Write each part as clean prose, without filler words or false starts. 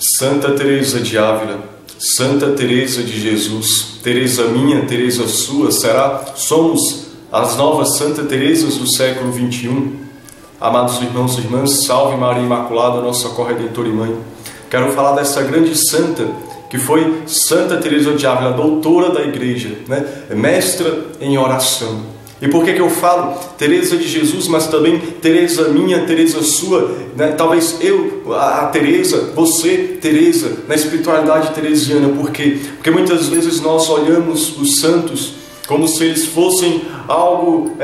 Santa Teresa de Ávila, Santa Teresa de Jesus, Teresa minha, Teresa sua, somos as novas Santa Teresas do século XXI. Amados irmãos e irmãs, salve Maria Imaculada, nossa corredentora e mãe. Quero falar dessa grande santa, que foi Santa Teresa de Ávila, doutora da Igreja, mestra em oração. E por que eu falo Teresa de Jesus, mas também Teresa minha, Teresa sua, talvez eu, a Teresa, você, Teresa, na espiritualidade teresiana. Por quê? Porque muitas vezes nós olhamos os santos como se eles fossem algo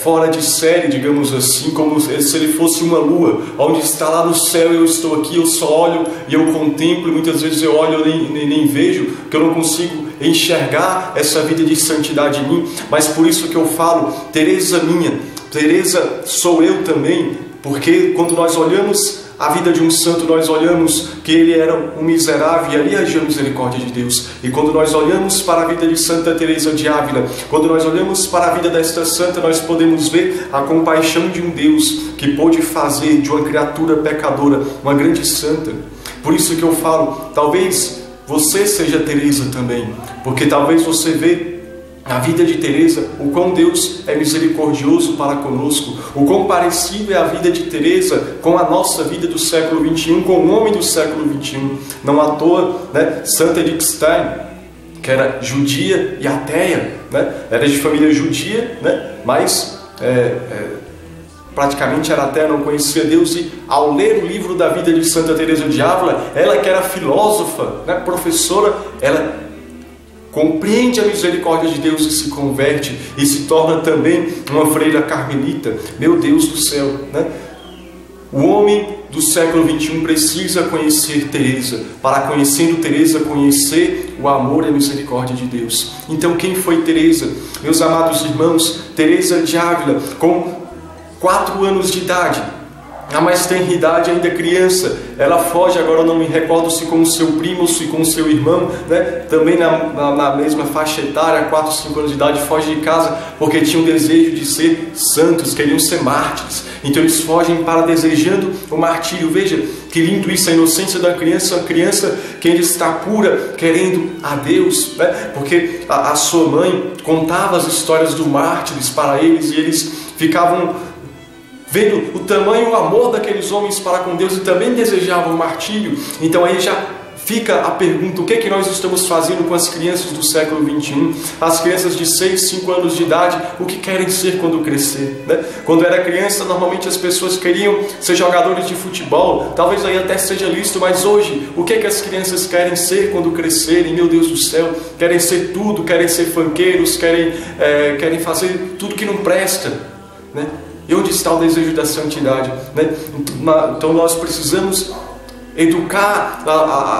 fora de série, digamos assim, como se ele fosse uma lua, onde está lá no céu, eu estou aqui, eu só olho e eu contemplo, e muitas vezes eu olho e nem vejo, porque eu não consigo enxergar essa vida de santidade em mim. Mas por isso que eu falo, Teresa minha, Teresa sou eu também, porque quando nós olhamos a vida de um santo, nós olhamos que ele era um miserável e ali agiu a misericórdia de Deus. E quando nós olhamos para a vida de Santa Teresa de Ávila, quando nós olhamos para a vida desta santa, nós podemos ver a compaixão de um Deus que pôde fazer de uma criatura pecadora uma grande santa. Por isso que eu falo, talvez você seja Teresa também, porque talvez você vê na vida de Teresa o quão Deus é misericordioso para conosco, o quão parecido é a vida de Teresa com a nossa vida do século XXI, com o homem do século XXI. Não à toa, Santa Edith Stein, que era judia e ateia, era de família judia, mas praticamente era ateia, não conhecia Deus, e ao ler o livro da vida de Santa Teresa de Ávila, ela que era filósofa, professora, ela compreende a misericórdia de Deus e se converte e se torna também uma freira carmelita. Meu Deus do céu, O homem do século XXI precisa conhecer Teresa, para conhecendo Teresa, conhecer o amor e a misericórdia de Deus. Então quem foi Teresa? Meus amados irmãos, Teresa de Ávila, com 4 anos de idade, a mais tenra idade, ainda criança, ela foge, agora eu não me recordo se com o seu primo ou se com o seu irmão, também na mesma faixa etária, 4, 5 anos de idade, foge de casa porque tinham desejo de ser santos, queriam ser mártires. Então eles fogem para desejando o martírio. Veja que lindo isso, a inocência da criança, uma criança que ainda está pura, querendo a Deus, porque a sua mãe contava as histórias dos mártires para eles e eles ficavam vendo o tamanho e o amor daqueles homens para com Deus e também desejavam o martírio. Então aí já fica a pergunta, o que é que nós estamos fazendo com as crianças do século XXI? As crianças de 6, 5 anos de idade, o que querem ser quando crescer? Quando era criança, normalmente as pessoas queriam ser jogadores de futebol, talvez aí até seja lícito, mas hoje, o que é que as crianças querem ser quando crescerem? Meu Deus do céu, querem ser tudo, querem ser funkeiros, querem fazer tudo que não presta, E onde está o desejo da santidade? Então nós precisamos educar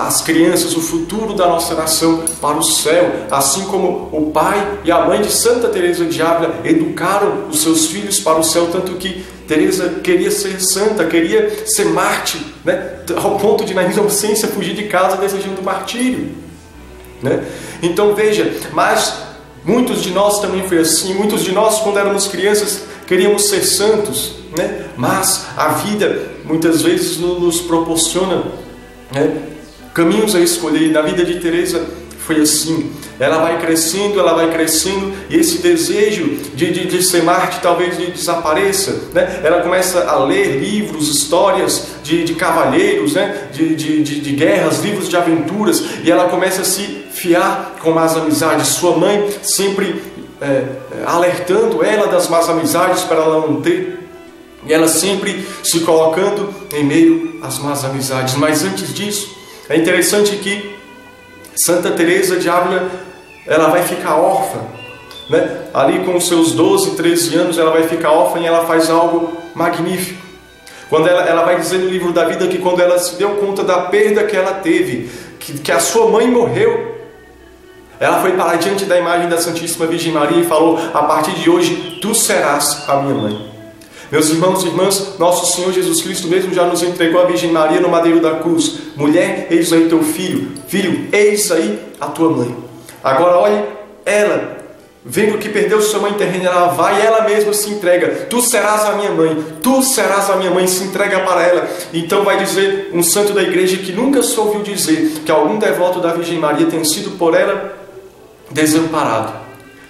as crianças, o futuro da nossa nação para o céu, assim como o pai e a mãe de Santa Teresa de Ávila educaram os seus filhos para o céu, tanto que Teresa queria ser santa, queria ser mártir, ao ponto de na inocência fugir de casa desejando o martírio. Então veja, mas muitos de nós também foi assim, muitos de nós quando éramos crianças queríamos ser santos, mas a vida muitas vezes nos proporciona caminhos a escolher. Na vida de Teresa foi assim, ela vai crescendo, e esse desejo de ser mártir talvez desapareça, Ela começa a ler livros, histórias de cavalheiros, de guerras, livros de aventuras, e ela começa a se fiar com más amizades. Sua mãe sempre alertando ela das más amizades para ela não ter, e ela sempre se colocando em meio às más amizades. Mas antes disso, é interessante que Santa Teresa de Ávila, ela vai ficar órfã, ali com os seus 12, 13 anos, ela vai ficar órfã e ela faz algo magnífico. Quando ela vai dizer no livro da vida que quando ela se deu conta da perda que ela teve, que a sua mãe morreu, ela foi para diante da imagem da Santíssima Virgem Maria e falou: a partir de hoje, tu serás a minha mãe. Meus irmãos e irmãs, nosso Senhor Jesus Cristo mesmo já nos entregou a Virgem Maria no madeiro da cruz. Mulher, eis aí teu filho. Filho, eis aí a tua mãe. Agora olhe ela vendo que perdeu sua mãe terrena, ela vai e ela mesma se entrega. Tu serás a minha mãe, tu serás a minha mãe, se entrega para ela. Então vai dizer um santo da igreja que nunca se ouviu dizer que algum devoto da Virgem Maria tenha sido por ela desamparado,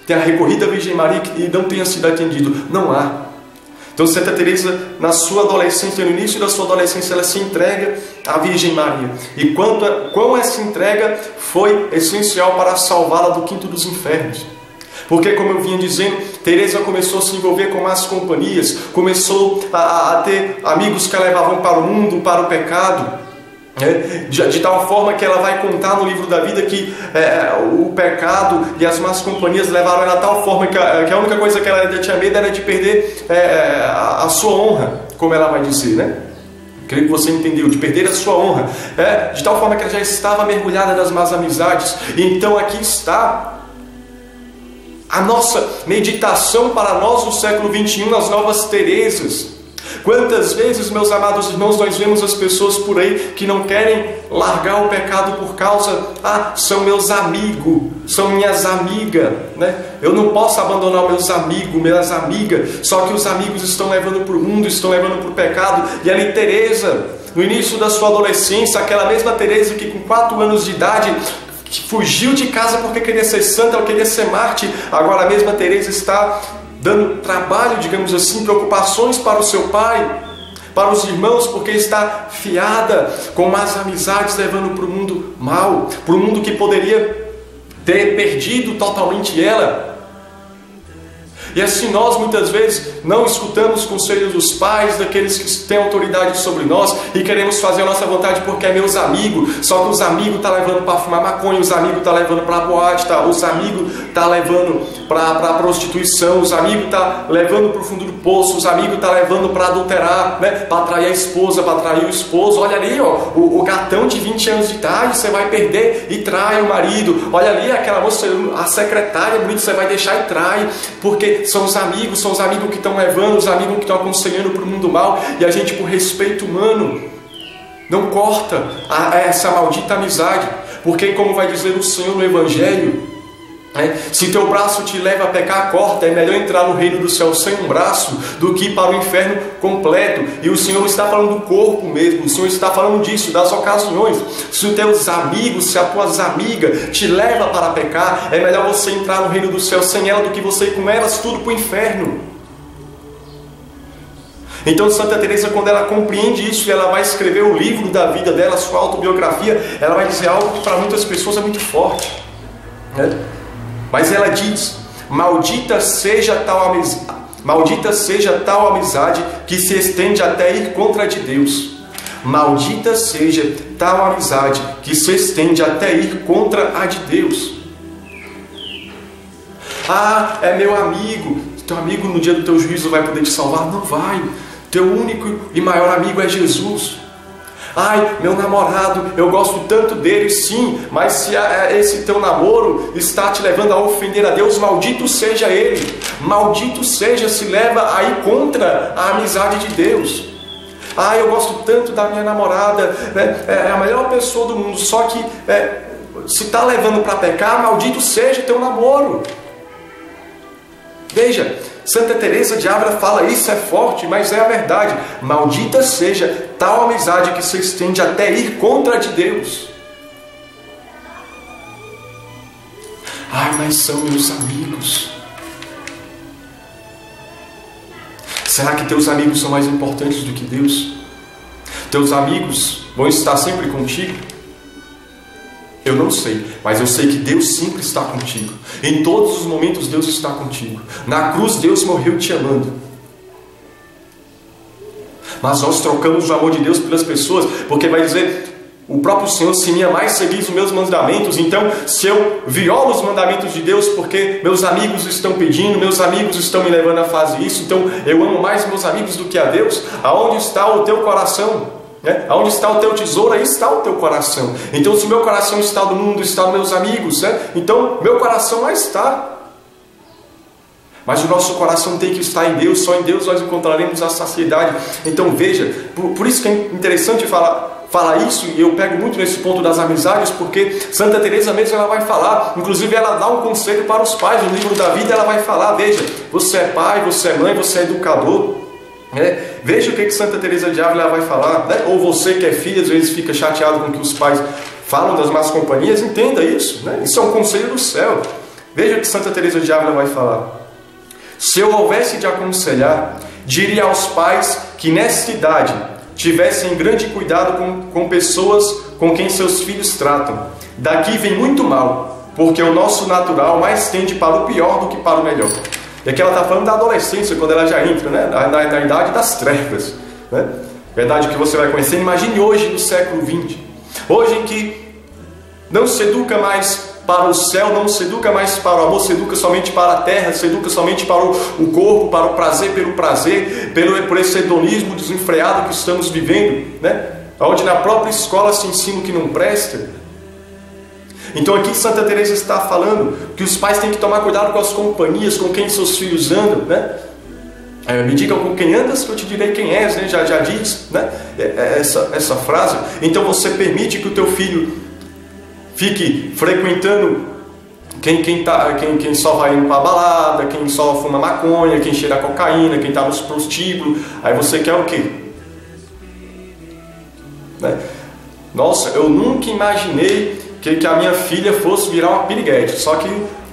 tenha recorrido à Virgem Maria e não tenha sido atendido. Não há. Então Santa Teresa, na sua adolescência, no início da sua adolescência, ela se entrega à Virgem Maria. E quão essa entrega foi essencial para salvá-la do quinto dos infernos. Porque, como eu vinha dizendo, Teresa começou a se envolver com más companhias, começou a ter amigos que a levavam para o mundo, para o pecado, de tal forma que ela vai contar no livro da vida que o pecado e as más companhias levaram ela a tal forma que a única coisa que ela tinha medo era de perder a sua honra, como ela vai dizer, né? Creio que você entendeu, de perder a sua honra, de tal forma que ela já estava mergulhada nas más amizades. Então aqui está a nossa meditação para nós no século XXI, nas novas Teresas. Quantas vezes, meus amados irmãos, nós vemos as pessoas por aí que não querem largar o pecado por causa, são meus amigos, são minhas amigas, né? Eu não posso abandonar meus amigos, minhas amigas. Só que os amigos estão levando para o mundo, estão levando para o pecado. E ali Teresa, no início da sua adolescência, aquela mesma Teresa que com 4 anos de idade que fugiu de casa porque queria ser santa, ela queria ser mártir. Agora a mesma Teresa está dando trabalho, digamos assim, preocupações para o seu pai, para os irmãos, porque está fiada com más amizades, levando para o mundo mal, para o mundo que poderia ter perdido totalmente ela. E assim nós muitas vezes não escutamos conselhos dos pais, daqueles que têm autoridade sobre nós, e queremos fazer a nossa vontade porque é meus amigos. Só que os amigos estão levando para fumar maconha, os amigos estão levando para boate, os amigos estão levando para prostituição, os amigos estão levando para o fundo do poço, os amigos estão levando para adulterar, né? Para atrair a esposa, para atrair o esposo. Olha ali, o gatão de 20 anos de idade, você vai perder e trai o marido. Olha ali aquela moça, a secretária bonita, você vai deixar e trai, porque são os amigos que estão levando, os amigos que estão aconselhando para o mundo mal. E a gente, por respeito humano, não corta essa maldita amizade, porque, como vai dizer o Senhor no Evangelho, se teu braço te leva a pecar, corta. É melhor entrar no reino do céu sem um braço do que ir para o inferno completo. E o Senhor está falando do corpo mesmo, o Senhor está falando disso, das ocasiões. Se os teus amigos, se as tuas amigas te leva para pecar, é melhor você entrar no reino do céu sem ela do que você ir com elas tudo para o inferno. Então Santa Teresa, quando ela compreende isso, ela vai escrever o livro da vida dela, sua autobiografia, ela vai dizer algo que para muitas pessoas é muito forte, né? Mas ela diz: maldita seja tal amizade que se estende até ir contra a de Deus. Maldita seja tal amizade que se estende até ir contra a de Deus. É meu amigo. Teu amigo no dia do teu juízo vai poder te salvar? Não vai. Teu único e maior amigo é Jesus. Meu namorado, eu gosto tanto dele, sim, mas se esse teu namoro está te levando a ofender a Deus, maldito seja ele. Maldito seja se leva a ir contra a amizade de Deus. Eu gosto tanto da minha namorada, né? É a melhor pessoa do mundo, só que se está levando para pecar, maldito seja teu namoro. Veja, Santa Teresa de Ávila fala isso, é forte, mas é a verdade. Maldita seja tal amizade que se estende até ir contra a de Deus. Mas são meus amigos. Será que teus amigos são mais importantes do que Deus? Teus amigos vão estar sempre contigo? Eu não sei, mas eu sei que Deus sempre está contigo. Em todos os momentos Deus está contigo. Na cruz Deus morreu te amando. Mas nós trocamos o amor de Deus pelas pessoas, porque vai dizer o próprio Senhor: se me amais, seguis os meus mandamentos. Então, se eu violo os mandamentos de Deus porque meus amigos estão pedindo, meus amigos estão me levando a fazer isso, então eu amo mais meus amigos do que a Deus. Aonde está o teu coração? Onde está o teu tesouro, aí está o teu coração. Então, se o meu coração está no mundo, está nos meus amigos, então meu coração lá está. Mas o nosso coração tem que estar em Deus. Só em Deus nós encontraremos a saciedade. Então veja, por isso que é interessante falar fala isso, e eu pego muito nesse ponto das amizades, porque Santa Teresa mesmo ela vai falar, inclusive ela dá um conselho para os pais, no livro da vida ela vai falar, veja, você é pai, você é mãe, você é educador, veja o que Santa Teresa de Ávila vai falar, né? Ou você que é filho, às vezes fica chateado com o que os pais falam das más companhias, entenda isso, né? Isso é um conselho do céu. Veja o que Santa Teresa de Ávila vai falar. Se eu houvesse de aconselhar, diria aos pais que nesta idade tivessem grande cuidado com pessoas com quem seus filhos tratam. Daqui vem muito mal, porque o nosso natural mais tende para o pior do que para o melhor. E aqui ela está falando da adolescência, quando ela já entra, né? na idade das trevas, né? Verdade que você vai conhecer. Imagine hoje no século XX, hoje em que não se educa mais para o céu, não se educa mais para o amor, se educa somente para a terra, se educa somente para o corpo, para o prazer pelo prazer, por esse hedonismo desenfreado que estamos vivendo, né? Onde na própria escola se ensina o que não presta. Então aqui Santa Teresa está falando que os pais têm que tomar cuidado com as companhias, com quem seus filhos andam, né? Me diga com quem andas que eu te direi quem és, né? Já diz, né? essa frase. Então você permite que o teu filho fique frequentando quem só vai indo para a balada, quem só fuma maconha, quem cheira cocaína, quem está nos prostíbulos. Aí você quer o quê? Né? Nossa, eu nunca imaginei que a minha filha fosse virar uma piriguete. Só que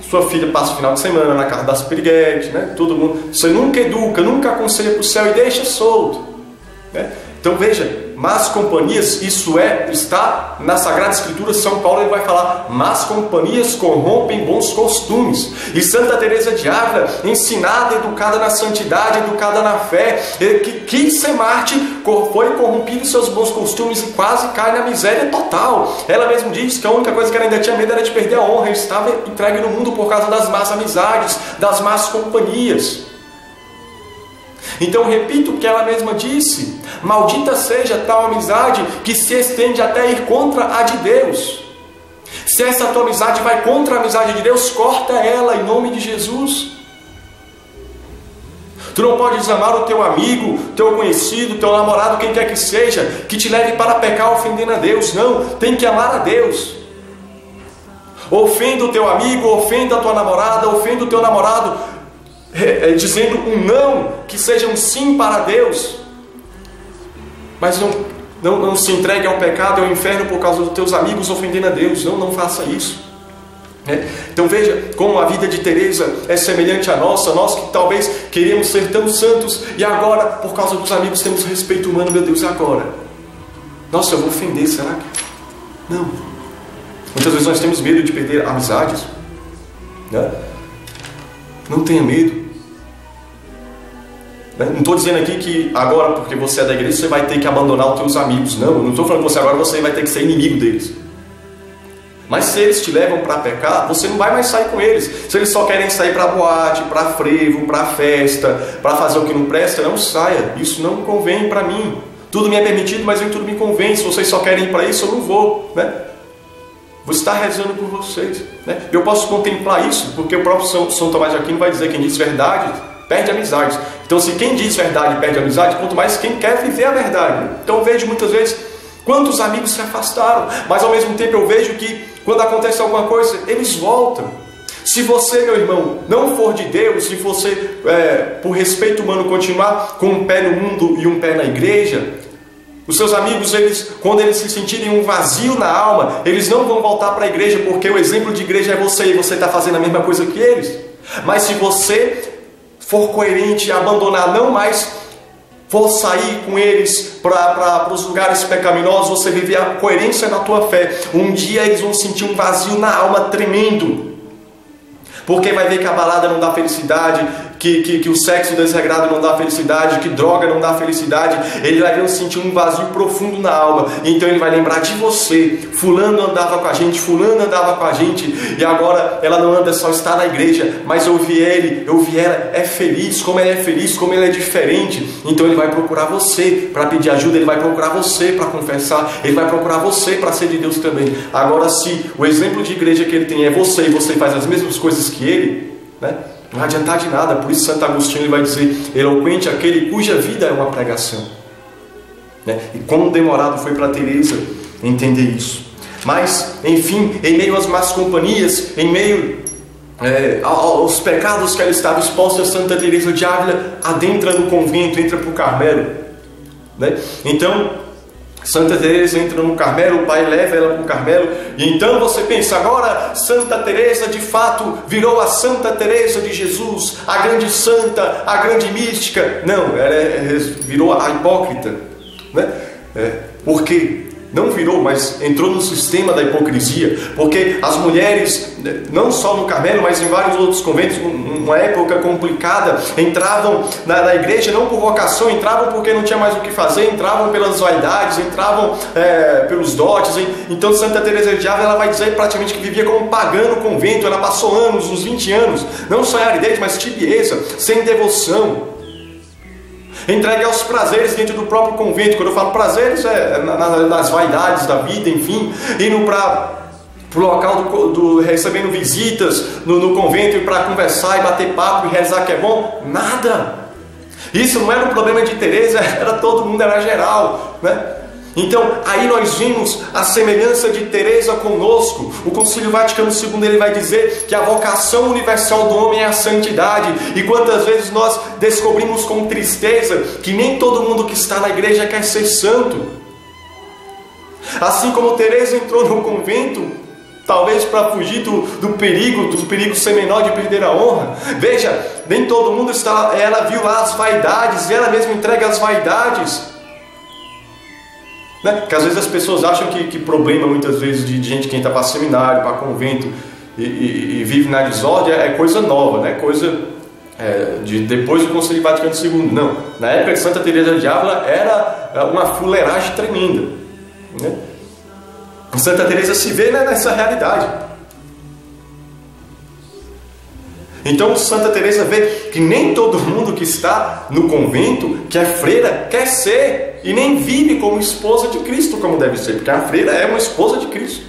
sua filha passa o final de semana na casa das piriguetes, né? Todo mundo. Você nunca educa, nunca aconselha para o céu e deixa solto, né? Então veja, más companhias, está na Sagrada Escritura. São Paulo ele vai falar, más companhias corrompem bons costumes. E Santa Teresa de Ávila, ensinada, educada na santidade, educada na fé, que quis ser mártir, foi corrompido seus bons costumes e quase cai na miséria total. Ela mesma diz que a única coisa que ela ainda tinha medo era de perder a honra. Ele estava entregue no mundo por causa das más amizades, das más companhias. Então repito o que ela mesma disse: maldita seja tal amizade que se estende até ir contra a de Deus. Se essa tua amizade vai contra a amizade de Deus, corta ela em nome de Jesus. Tu não podes amar o teu amigo, teu conhecido, teu namorado, quem quer que seja, que te leve para pecar ofendendo a Deus. Não, tem que amar a Deus. Ofenda o teu amigo, ofenda a tua namorada, ofenda o teu namorado, dizendo um não, que seja um sim para Deus, mas não se entregue ao pecado e ao inferno por causa dos teus amigos ofendendo a Deus. Não faça isso. Então veja como a vida de Teresa é semelhante à nossa. Nós que talvez queríamos ser tão santos e agora, por causa dos amigos, temos respeito humano. Meu Deus, e agora? Nossa, eu vou ofender, será que? Não. Muitas vezes nós temos medo de perder amizades, né? Não tenha medo. Não estou dizendo aqui que agora, porque você é da igreja, você vai ter que abandonar os teus amigos. Não estou falando que agora você vai ter que ser inimigo deles. Mas se eles te levam para pecar, você não vai mais sair com eles. Se eles só querem sair para boate, para frevo, para festa, para fazer o que não presta, não saia. Isso não convém para mim. Tudo me é permitido, mas nem tudo me convém. Se vocês só querem ir para isso, eu não vou, né? Vou estar rezando por vocês, né? Eu posso contemplar isso, porque o próprio São Tomás de Aquino vai dizer: quem diz verdade perde amizade. Então, se quem diz verdade perde amizade, quanto mais quem quer viver a verdade, né? Então eu vejo muitas vezes quantos amigos se afastaram, mas ao mesmo tempo eu vejo que quando acontece alguma coisa, eles voltam. Se você, meu irmão, não for de Deus, se você, por respeito humano, continuar com um pé no mundo e um pé na igreja, os seus amigos, quando eles se sentirem um vazio na alma, eles não vão voltar para a igreja, porque o exemplo de igreja é você, e você está fazendo a mesma coisa que eles. Mas se você for coerente e abandonar, não mais for sair com eles para os lugares pecaminosos, você viver a coerência na tua fé, um dia eles vão sentir um vazio na alma tremendo. Porque vai ver que a balada não dá felicidade, que o sexo desregrado não dá felicidade, que droga não dá felicidade. Ele vai sentir um vazio profundo na alma. Então ele vai lembrar de você. Fulano andava com a gente, fulano andava com a gente, e agora ela não anda, só está na igreja. Mas eu vi ele, eu vi ela, é feliz, como ele é feliz, como ele é diferente. Então ele vai procurar você para pedir ajuda, ele vai procurar você para confessar, ele vai procurar você para ser de Deus também. Agora, se o exemplo de igreja que ele tem é você, e você faz as mesmas coisas que ele, né? Não vai adiantar de nada. Por isso Santo Agostinho ele vai dizer: eloquente aquele cuja vida é uma pregação. né? E quão demorado foi para Teresa entender isso. Mas, enfim, em meio às más companhias, em meio aos pecados que ela estava exposta, Santa Teresa de Ávila adentra no convento, entra para o Carmelo, né? Então, Santa Teresa entra no Carmelo, o pai leva ela para o Carmelo, e então você pensa, agora Santa Teresa de fato virou a Santa Teresa de Jesus, a grande santa, a grande mística. Não, ela virou a hipócrita, né? Por quê? Não virou, mas entrou no sistema da hipocrisia, porque as mulheres, não só no Carmelo, mas em vários outros conventos, numa época complicada, entravam na igreja não por vocação, entravam porque não tinha mais o que fazer, entravam pelas vaidades, entravam pelos dotes. Então Santa Teresa de Ávila, ela vai dizer praticamente que vivia como pagã no convento. Ela passou anos, uns 20 anos, não só em aridez, mas tibieza, sem devoção, entregue aos prazeres dentro do próprio convento. Quando eu falo prazeres, nas vaidades da vida, enfim, indo para o local recebendo visitas no convento, e para conversar e bater papo e rezar que é bom. Nada. Isso não era um problema de Teresa, era todo mundo, era geral, né? Então, aí nós vimos a semelhança de Teresa conosco. O Concílio Vaticano II, ele vai dizer que a vocação universal do homem é a santidade. E quantas vezes nós descobrimos com tristeza que nem todo mundo que está na igreja quer ser santo. Assim como Teresa entrou no convento, talvez para fugir do perigo ser menor de perder a honra. Veja, nem todo mundo está. Ela viu lá as vaidades, e ela mesma entrega as vaidades. Né? Porque às vezes as pessoas acham que problema muitas vezes de gente que entra para seminário, para convento e vive na desordem é coisa nova, né? Coisa de depois do Concílio Vaticano II. Não, na época de Santa Teresa de Ávila era uma fuleiragem tremenda, né? Santa Teresa se vê, né, nessa realidade. Então Santa Teresa vê que nem todo mundo que está no convento, que é freira, quer ser e nem vive como esposa de Cristo como deve ser, porque a freira é uma esposa de Cristo.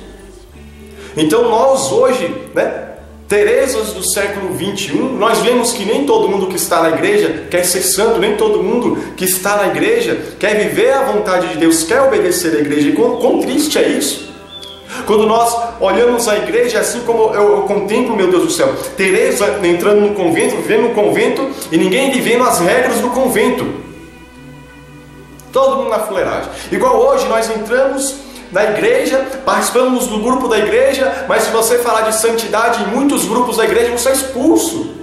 Então nós hoje, né, Teresas do século XXI, nós vemos que nem todo mundo que está na igreja quer ser santo, nem todo mundo que está na igreja quer viver a vontade de Deus, quer obedecer à igreja. E quão triste é isso? Quando nós olhamos a igreja, assim como eu contemplo, meu Deus do céu, Teresa entrando no convento, vivendo no convento, e ninguém vivendo as regras do convento. Todo mundo na fuleiragem. Igual hoje nós entramos na igreja, participamos do grupo da igreja, mas se você falar de santidade em muitos grupos da igreja, você é expulso.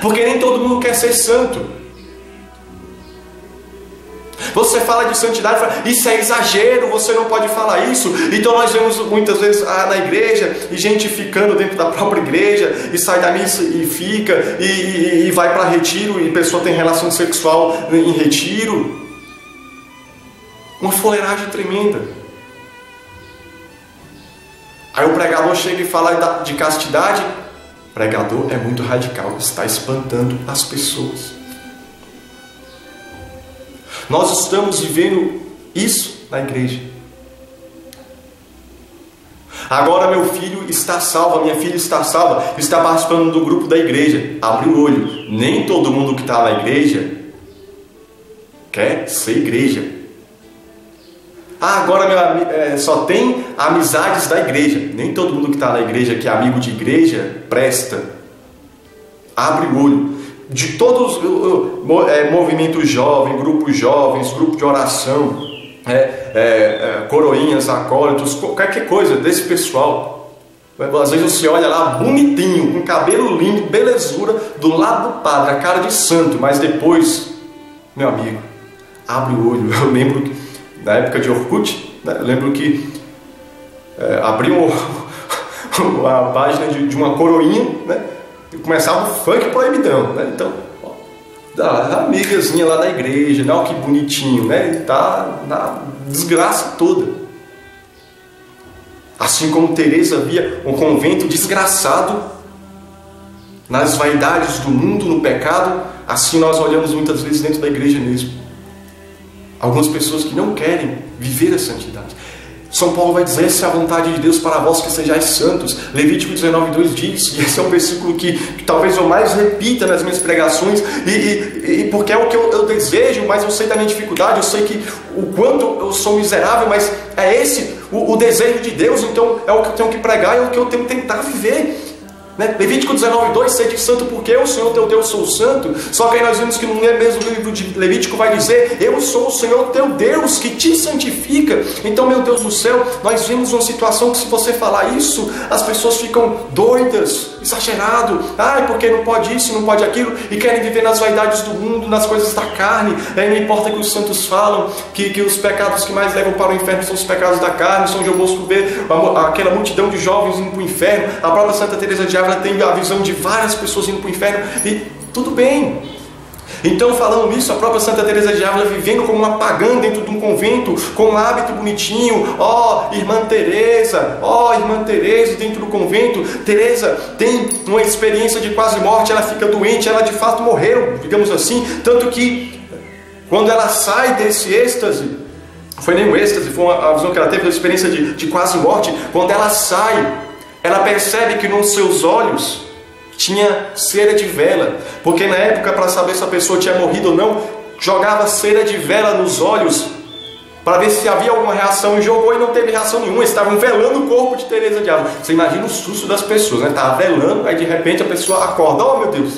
Porque nem todo mundo quer ser santo. Você fala de santidade, fala, isso é exagero, você não pode falar isso. Então nós vemos muitas vezes na igreja, e gente ficando dentro da própria igreja, e sai da missa e fica, e vai para retiro, e a pessoa tem relação sexual em retiro. Uma fuleiragem tremenda. Aí o pregador chega e fala de castidade. O pregador é muito radical, está espantando as pessoas. Nós estamos vivendo isso na igreja. Agora meu filho está salvo, a minha filha está salva, está participando do grupo da igreja. Abre o olho. Nem todo mundo que está na igreja quer ser igreja. Agora só tem amizades da igreja. Nem todo mundo que está na igreja, que é amigo de igreja, presta. Abre o olho. De todos movimento jovem, grupos jovens, grupo de oração, coroinhas, acólitos, qualquer coisa desse pessoal. Às vezes você olha lá bonitinho, com cabelo lindo, belezura, do lado do padre, a cara de santo, mas depois, meu amigo, abre o olho. Eu lembro que na época de Orkut, né, eu lembro que abriam a página de uma coroinha, né? E começava o funk proibidão, né? Então, a amigazinha lá da igreja, né? Olha que bonitinho, né? Ele tá na desgraça toda. Assim como Teresa via um convento desgraçado nas vaidades do mundo, no pecado, assim nós olhamos muitas vezes dentro da igreja mesmo. Algumas pessoas que não querem viver a santidade. São Paulo vai dizer: essa é a vontade de Deus para vós, que sejais santos. Levítico 19:2 diz, e esse é um versículo que talvez eu mais repita nas minhas pregações, e porque é o que eu desejo, mas eu sei da minha dificuldade, eu sei que o quanto eu sou miserável, mas é esse o desejo de Deus, então é o que eu tenho que pregar, é o que eu tenho que tentar viver. Levítico 19:2, sede santo porque eu, o Senhor teu Deus, sou santo. Só que aí nós vimos que no mesmo livro de Levítico vai dizer: eu sou o Senhor teu Deus que te santifica. Então, meu Deus do céu, nós vimos uma situação que, se você falar isso, as pessoas ficam doidas, exagerado, porque não pode isso, não pode aquilo, e querem viver nas vaidades do mundo, nas coisas da carne. Aí não importa que os santos falam que os pecados que mais levam para o inferno são os pecados da carne. São João Bosco vê aquela multidão de jovens indo para o inferno. A própria Santa Teresa de Ávila tem a visão de várias pessoas indo para o inferno, e tudo bem. Então, falando nisso, a própria Santa Teresa de Ávila vivendo como uma pagã dentro de um convento, com um hábito bonitinho, irmã Teresa, dentro do convento. Teresa tem uma experiência de quase morte, ela fica doente, ela de fato morreu, digamos assim, tanto que quando ela sai desse êxtase, foi nem um êxtase, foi a visão que ela teve da experiência de quase morte. Quando ela sai, ela percebe que nos seus olhos tinha cera de vela, porque na época, para saber se a pessoa tinha morrido ou não, jogava cera de vela nos olhos para ver se havia alguma reação, e jogou e não teve reação nenhuma. Eles estavam velando o corpo de Teresa de Ávila. Você imagina o susto das pessoas, né? Estava velando, aí de repente a pessoa acorda: oh meu Deus,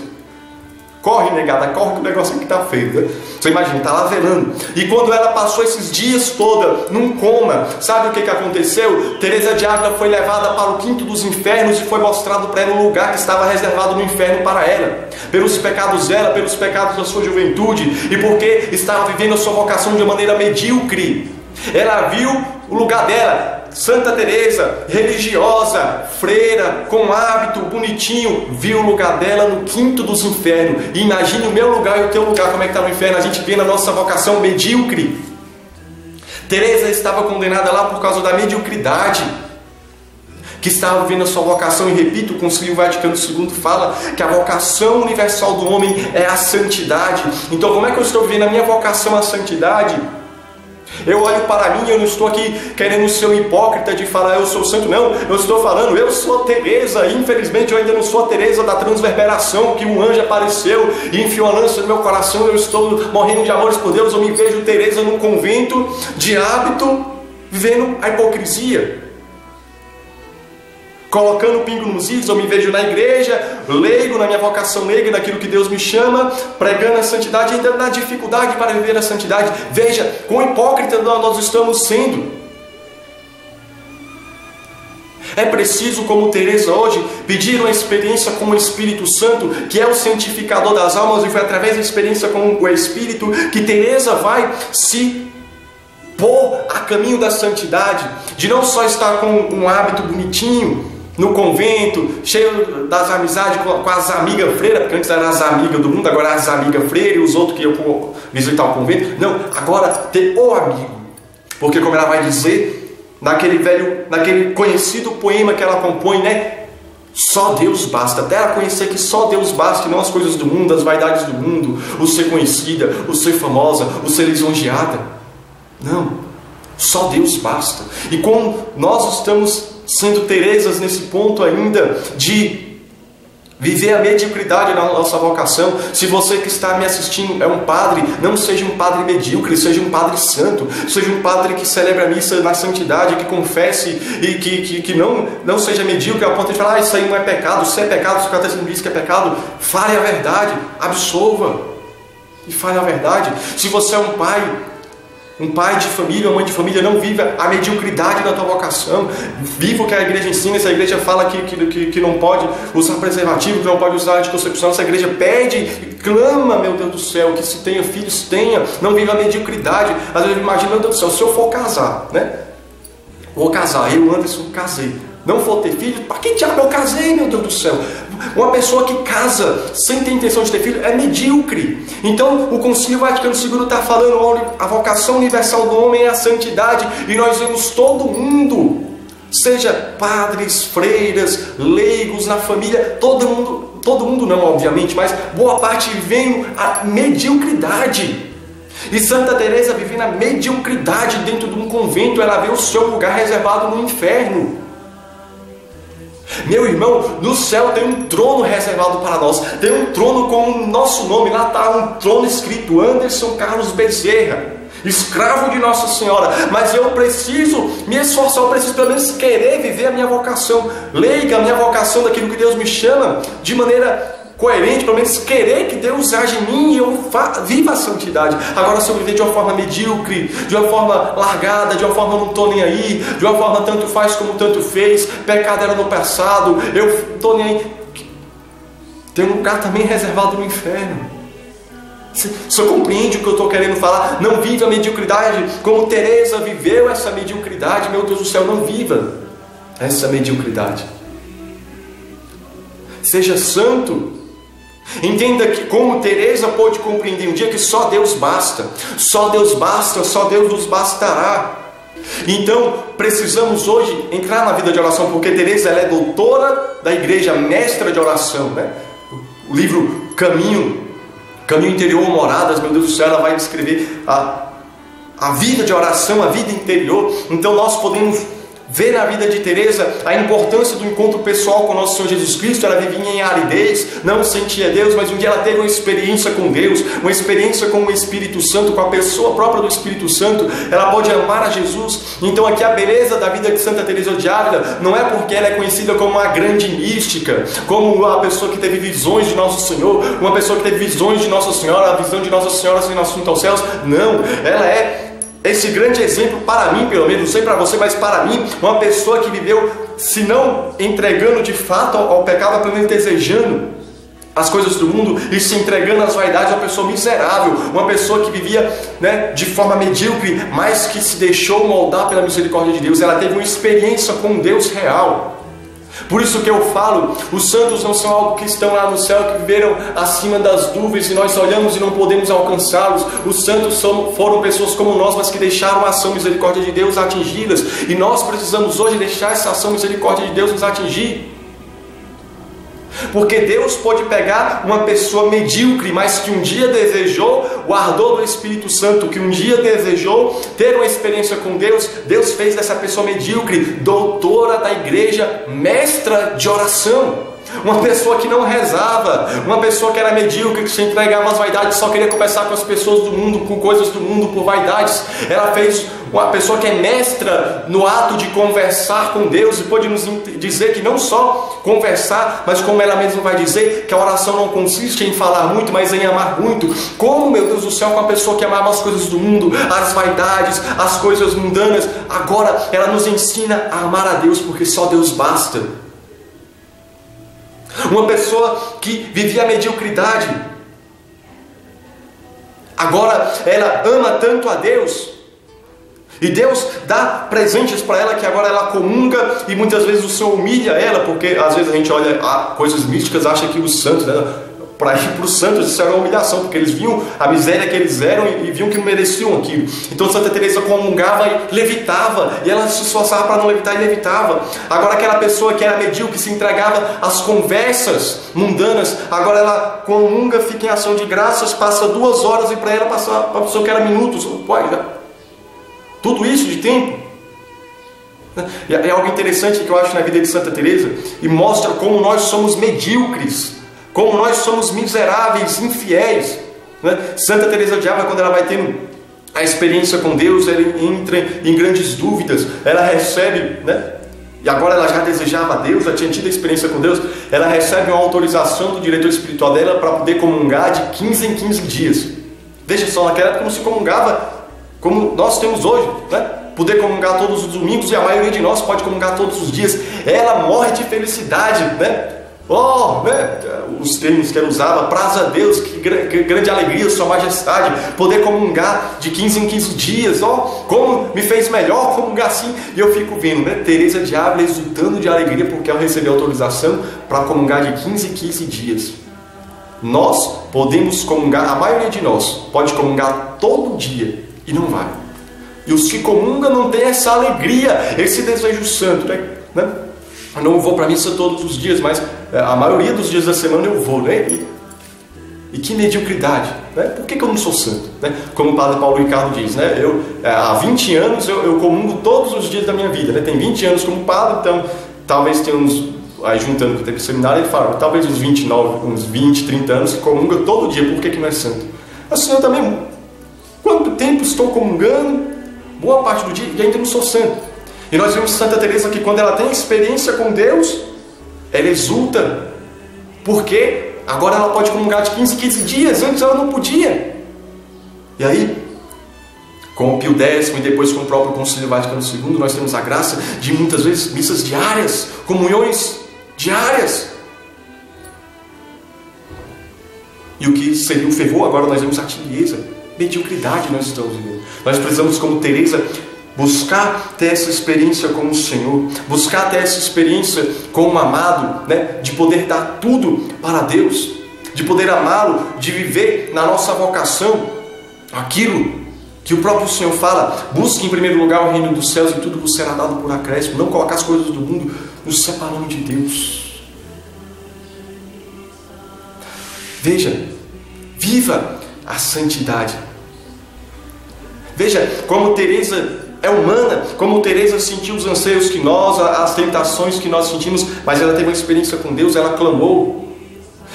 corre negada, corre que o negócio aqui está feio, né? Você imagina, está lá velando. E quando ela passou esses dias toda num coma, sabe o que aconteceu? Teresa de Ávila foi levada para o quinto dos infernos e foi mostrado para ela um lugar que estava reservado no inferno para ela, pelos pecados dela, pelos pecados da sua juventude, e porque estava vivendo a sua vocação de maneira medíocre. Ela viu o lugar dela. Santa Teresa, religiosa, freira, com hábito bonitinho, viu o lugar dela no quinto dos infernos. E imagine o meu lugar e o teu lugar, como é que está no inferno. A gente vê na nossa vocação medíocre. Teresa estava condenada lá por causa da mediocridade, que estava vivendo a sua vocação. E repito, o Concílio Vaticano II fala que a vocação universal do homem é a santidade. Então, como é que eu estou vivendo a minha vocação à santidade? Eu olho para mim, eu não estou aqui querendo ser um hipócrita de falar eu sou santo, não. Eu estou falando, eu sou Teresa, e infelizmente eu ainda não sou a Teresa da transverberação, que um anjo apareceu e enfiou a lança no meu coração, eu estou morrendo de amores por Deus. Eu me vejo Teresa num convento de hábito, vivendo a hipocrisia, colocando pingo nos is. Eu me vejo na igreja, leigo, na minha vocação leiga, naquilo que Deus me chama, pregando a santidade, ainda na dificuldade para viver a santidade. Veja quão hipócrita nós estamos sendo. É preciso, como Teresa hoje, pedir uma experiência com o Espírito Santo, que é o santificador das almas, e foi através da experiência com o Espírito que Teresa vai se pôr a caminho da santidade, de não só estar com um hábito bonitinho no convento, cheio das amizades com as amigas freiras, porque antes eram as amigas do mundo, agora as amigas freiras e os outros que iam visitar o convento. Não, agora ter o amigo, porque como ela vai dizer naquele conhecido poema que ela compõe, né? Só Deus basta, até ela conhecer que só Deus basta, e não as coisas do mundo, as vaidades do mundo, o ser conhecida, o ser famosa, o ser lisonjeada. Não, só Deus basta. E como nós estamos sendo Teresas nesse ponto ainda de viver a mediocridade na nossa vocação. Se você que está me assistindo é um padre, não seja um padre medíocre, seja um padre santo, seja um padre que celebra a missa na santidade, que confesse e que não seja medíocre ao ponto de falar: isso aí não é pecado, se é pecado, se o catecismo diz que é pecado, fale a verdade, absolva e fale a verdade. Se você é um pai de família, uma mãe de família, não viva a mediocridade da tua vocação. Viva o que a igreja ensina. Se a igreja fala que não pode usar preservativo, que não pode usar anticoncepção, essa igreja pede e clama, meu Deus do céu, que se tenha filhos, tenha. Não viva a mediocridade. Às vezes eu imagino, meu Deus do céu, se eu for casar, né? Vou casar, eu, Anderson, casei. Não vou ter filho, para que diabo eu casei, meu Deus do céu? Uma pessoa que casa sem ter intenção de ter filho é medíocre. Então o Concílio Vaticano II está falando: a vocação universal do homem é a santidade, e nós vemos todo mundo, seja padres, freiras, leigos na família, todo mundo não obviamente, mas boa parte vivendo a mediocridade. E Santa Teresa vivia na mediocridade dentro de um convento. Ela vê o seu lugar reservado no inferno. Meu irmão, no céu tem um trono reservado para nós. Tem um trono com o nosso nome. Lá está um trono escrito Anderson Carlos Bezerra, escravo de Nossa Senhora. Mas eu preciso me esforçar, eu preciso pelo menos querer viver a minha vocação leiga, a minha vocação daquilo que Deus me chama, de maneira coerente, pelo menos querer que Deus age em mim e eu viva a santidade. Agora, se eu viver de uma forma medíocre, de uma forma largada, de uma forma não estou nem aí, de uma forma tanto faz como tanto fez, pecado era no passado, eu estou nem aí, tem um lugar também reservado no inferno. Você compreende o que eu estou querendo falar? Não viva a mediocridade como Teresa viveu essa mediocridade. Meu Deus do céu, não viva essa mediocridade. Seja santo. Entenda que como Teresa pôde compreender um dia que só Deus basta. Só Deus basta, só Deus nos bastará. Então precisamos hoje entrar na vida de oração, porque Teresa ela é doutora da igreja, mestra de oração, né? O livro Caminho Interior, Moradas, meu Deus do céu, ela vai descrever a vida de oração, a vida interior. Então nós podemos ver na vida de Teresa a importância do encontro pessoal com nosso Senhor Jesus Cristo. Ela vivia em aridez, não sentia Deus, mas um dia ela teve uma experiência com Deus, uma experiência com o Espírito Santo, com a pessoa própria do Espírito Santo. Ela pode amar a Jesus. Então aqui a beleza da vida de Santa Teresa de Ávila não é porque ela é conhecida como uma grande mística, como uma pessoa que teve visões de Nosso Senhor, uma pessoa que teve visões de Nossa Senhora, a visão de Nossa Senhora sem assunto aos céus. Não, ela é esse grande exemplo para mim, pelo menos, não sei para você, mas para mim, uma pessoa que viveu, se não entregando de fato ao pecado, pelo menos desejando as coisas do mundo e se entregando às vaidades, uma pessoa miserável, uma pessoa que vivia, né, de forma medíocre, mas que se deixou moldar pela misericórdia de Deus. Ela teve uma experiência com um Deus real. Por isso que eu falo, os santos não são algo que estão lá no céu, que viveram acima das nuvens e nós olhamos e não podemos alcançá-los. Os santos foram pessoas como nós, mas que deixaram a ação misericórdia de Deus atingi-las. E nós precisamos hoje deixar essa ação misericórdia de Deus nos atingir. Porque Deus pode pegar uma pessoa medíocre, mas que um dia desejou o ardor do Espírito Santo, que um dia desejou ter uma experiência com Deus. Deus fez dessa pessoa medíocre doutora da igreja, mestra de oração. Uma pessoa que não rezava, uma pessoa que era medíocre, que se entregava às vaidades, só queria conversar com as pessoas do mundo, com coisas do mundo, por vaidades. Ela fez uma pessoa que é mestra no ato de conversar com Deus, e pode nos dizer que não só conversar, mas como ela mesma vai dizer, que a oração não consiste em falar muito, mas em amar muito. Como, meu Deus do céu, com a pessoa que amava as coisas do mundo, as vaidades, as coisas mundanas, agora ela nos ensina a amar a Deus, porque só Deus basta. Uma pessoa que vivia a mediocridade, agora ela ama tanto a Deus, e Deus dá presentes para ela, que agora ela comunga, e muitas vezes o Senhor humilha ela, porque às vezes a gente olha coisas místicas, acha que os santos, né, para ir para os santos isso era uma humilhação, porque eles viam a miséria que eles eram e viam que não mereciam aquilo. Então Santa Teresa comungava e levitava, e ela se esforçava para não levitar e levitava. Agora aquela pessoa que era medíocre, que se entregava às conversas mundanas, agora ela comunga, fica em ação de graças, passa 2 horas, e para ela passar, para a pessoa que era minutos, tudo isso de tempo. É algo interessante que eu acho na vida de Santa Teresa, e mostra como nós somos medíocres, como nós somos miseráveis, infiéis, né? Santa Teresa de Ávila, quando ela vai tendo a experiência com Deus, ela entra em grandes dúvidas, ela recebe, né? E agora ela já desejava a Deus, já tinha tido a experiência com Deus, ela recebe uma autorização do diretor espiritual dela para poder comungar de 15 em 15 dias. Veja só, naquela época não se comungava como nós temos hoje, né? Poder comungar todos os domingos, e a maioria de nós pode comungar todos os dias. Ela morre de felicidade, né? Os termos que ela usava, praza a Deus, que grande alegria, Sua Majestade, poder comungar de 15 em 15 dias, como me fez melhor comungar assim. E eu fico vendo, né, Teresa de Ávila exultando de alegria, porque ela recebeu autorização para comungar de 15 em 15 dias. Nós podemos comungar, a maioria de nós pode comungar todo dia e não vai. E os que comungam não têm essa alegria, esse desejo santo, né? Eu não vou para a missa todos os dias, mas a maioria dos dias da semana eu vou, né? E que mediocridade, né? Por que eu não sou santo? Né? Como o padre Paulo Ricardo diz, né? Há 20 anos eu comungo todos os dias da minha vida, né? Tem 20 anos como padre, então talvez tenha uns, aí juntando com o tempo de seminário, ele fala, talvez uns 29, uns 20, 30 anos que comunga todo dia, por que não é santo? Assim, eu também, quanto tempo estou comungando, boa parte do dia, e ainda não sou santo. E nós vemos Santa Teresa que quando ela tem experiência com Deus, ela exulta, porque agora ela pode comungar de 15 em 15 dias, antes ela não podia. E aí, com o Pio X e depois com o próprio Concílio Vaticano II, nós temos a graça de muitas vezes missas diárias, comunhões diárias. E o que seria o fervor, agora nós vemos a tibieza, mediocridade nós estamos vivendo. Nós precisamos, como Teresa, buscar ter essa experiência com o Senhor, buscar ter essa experiência com o amado, né? De poder dar tudo para Deus, de poder amá-lo, de viver na nossa vocação aquilo que o próprio Senhor fala: busque em primeiro lugar o reino dos céus e tudo vos será dado por acréscimo. Não colocar as coisas do mundo nos separando de Deus. Veja, viva a santidade. Veja como Teresa é humana, como Teresa sentiu os anseios que nós, as tentações que nós sentimos, mas ela teve uma experiência com Deus, ela clamou.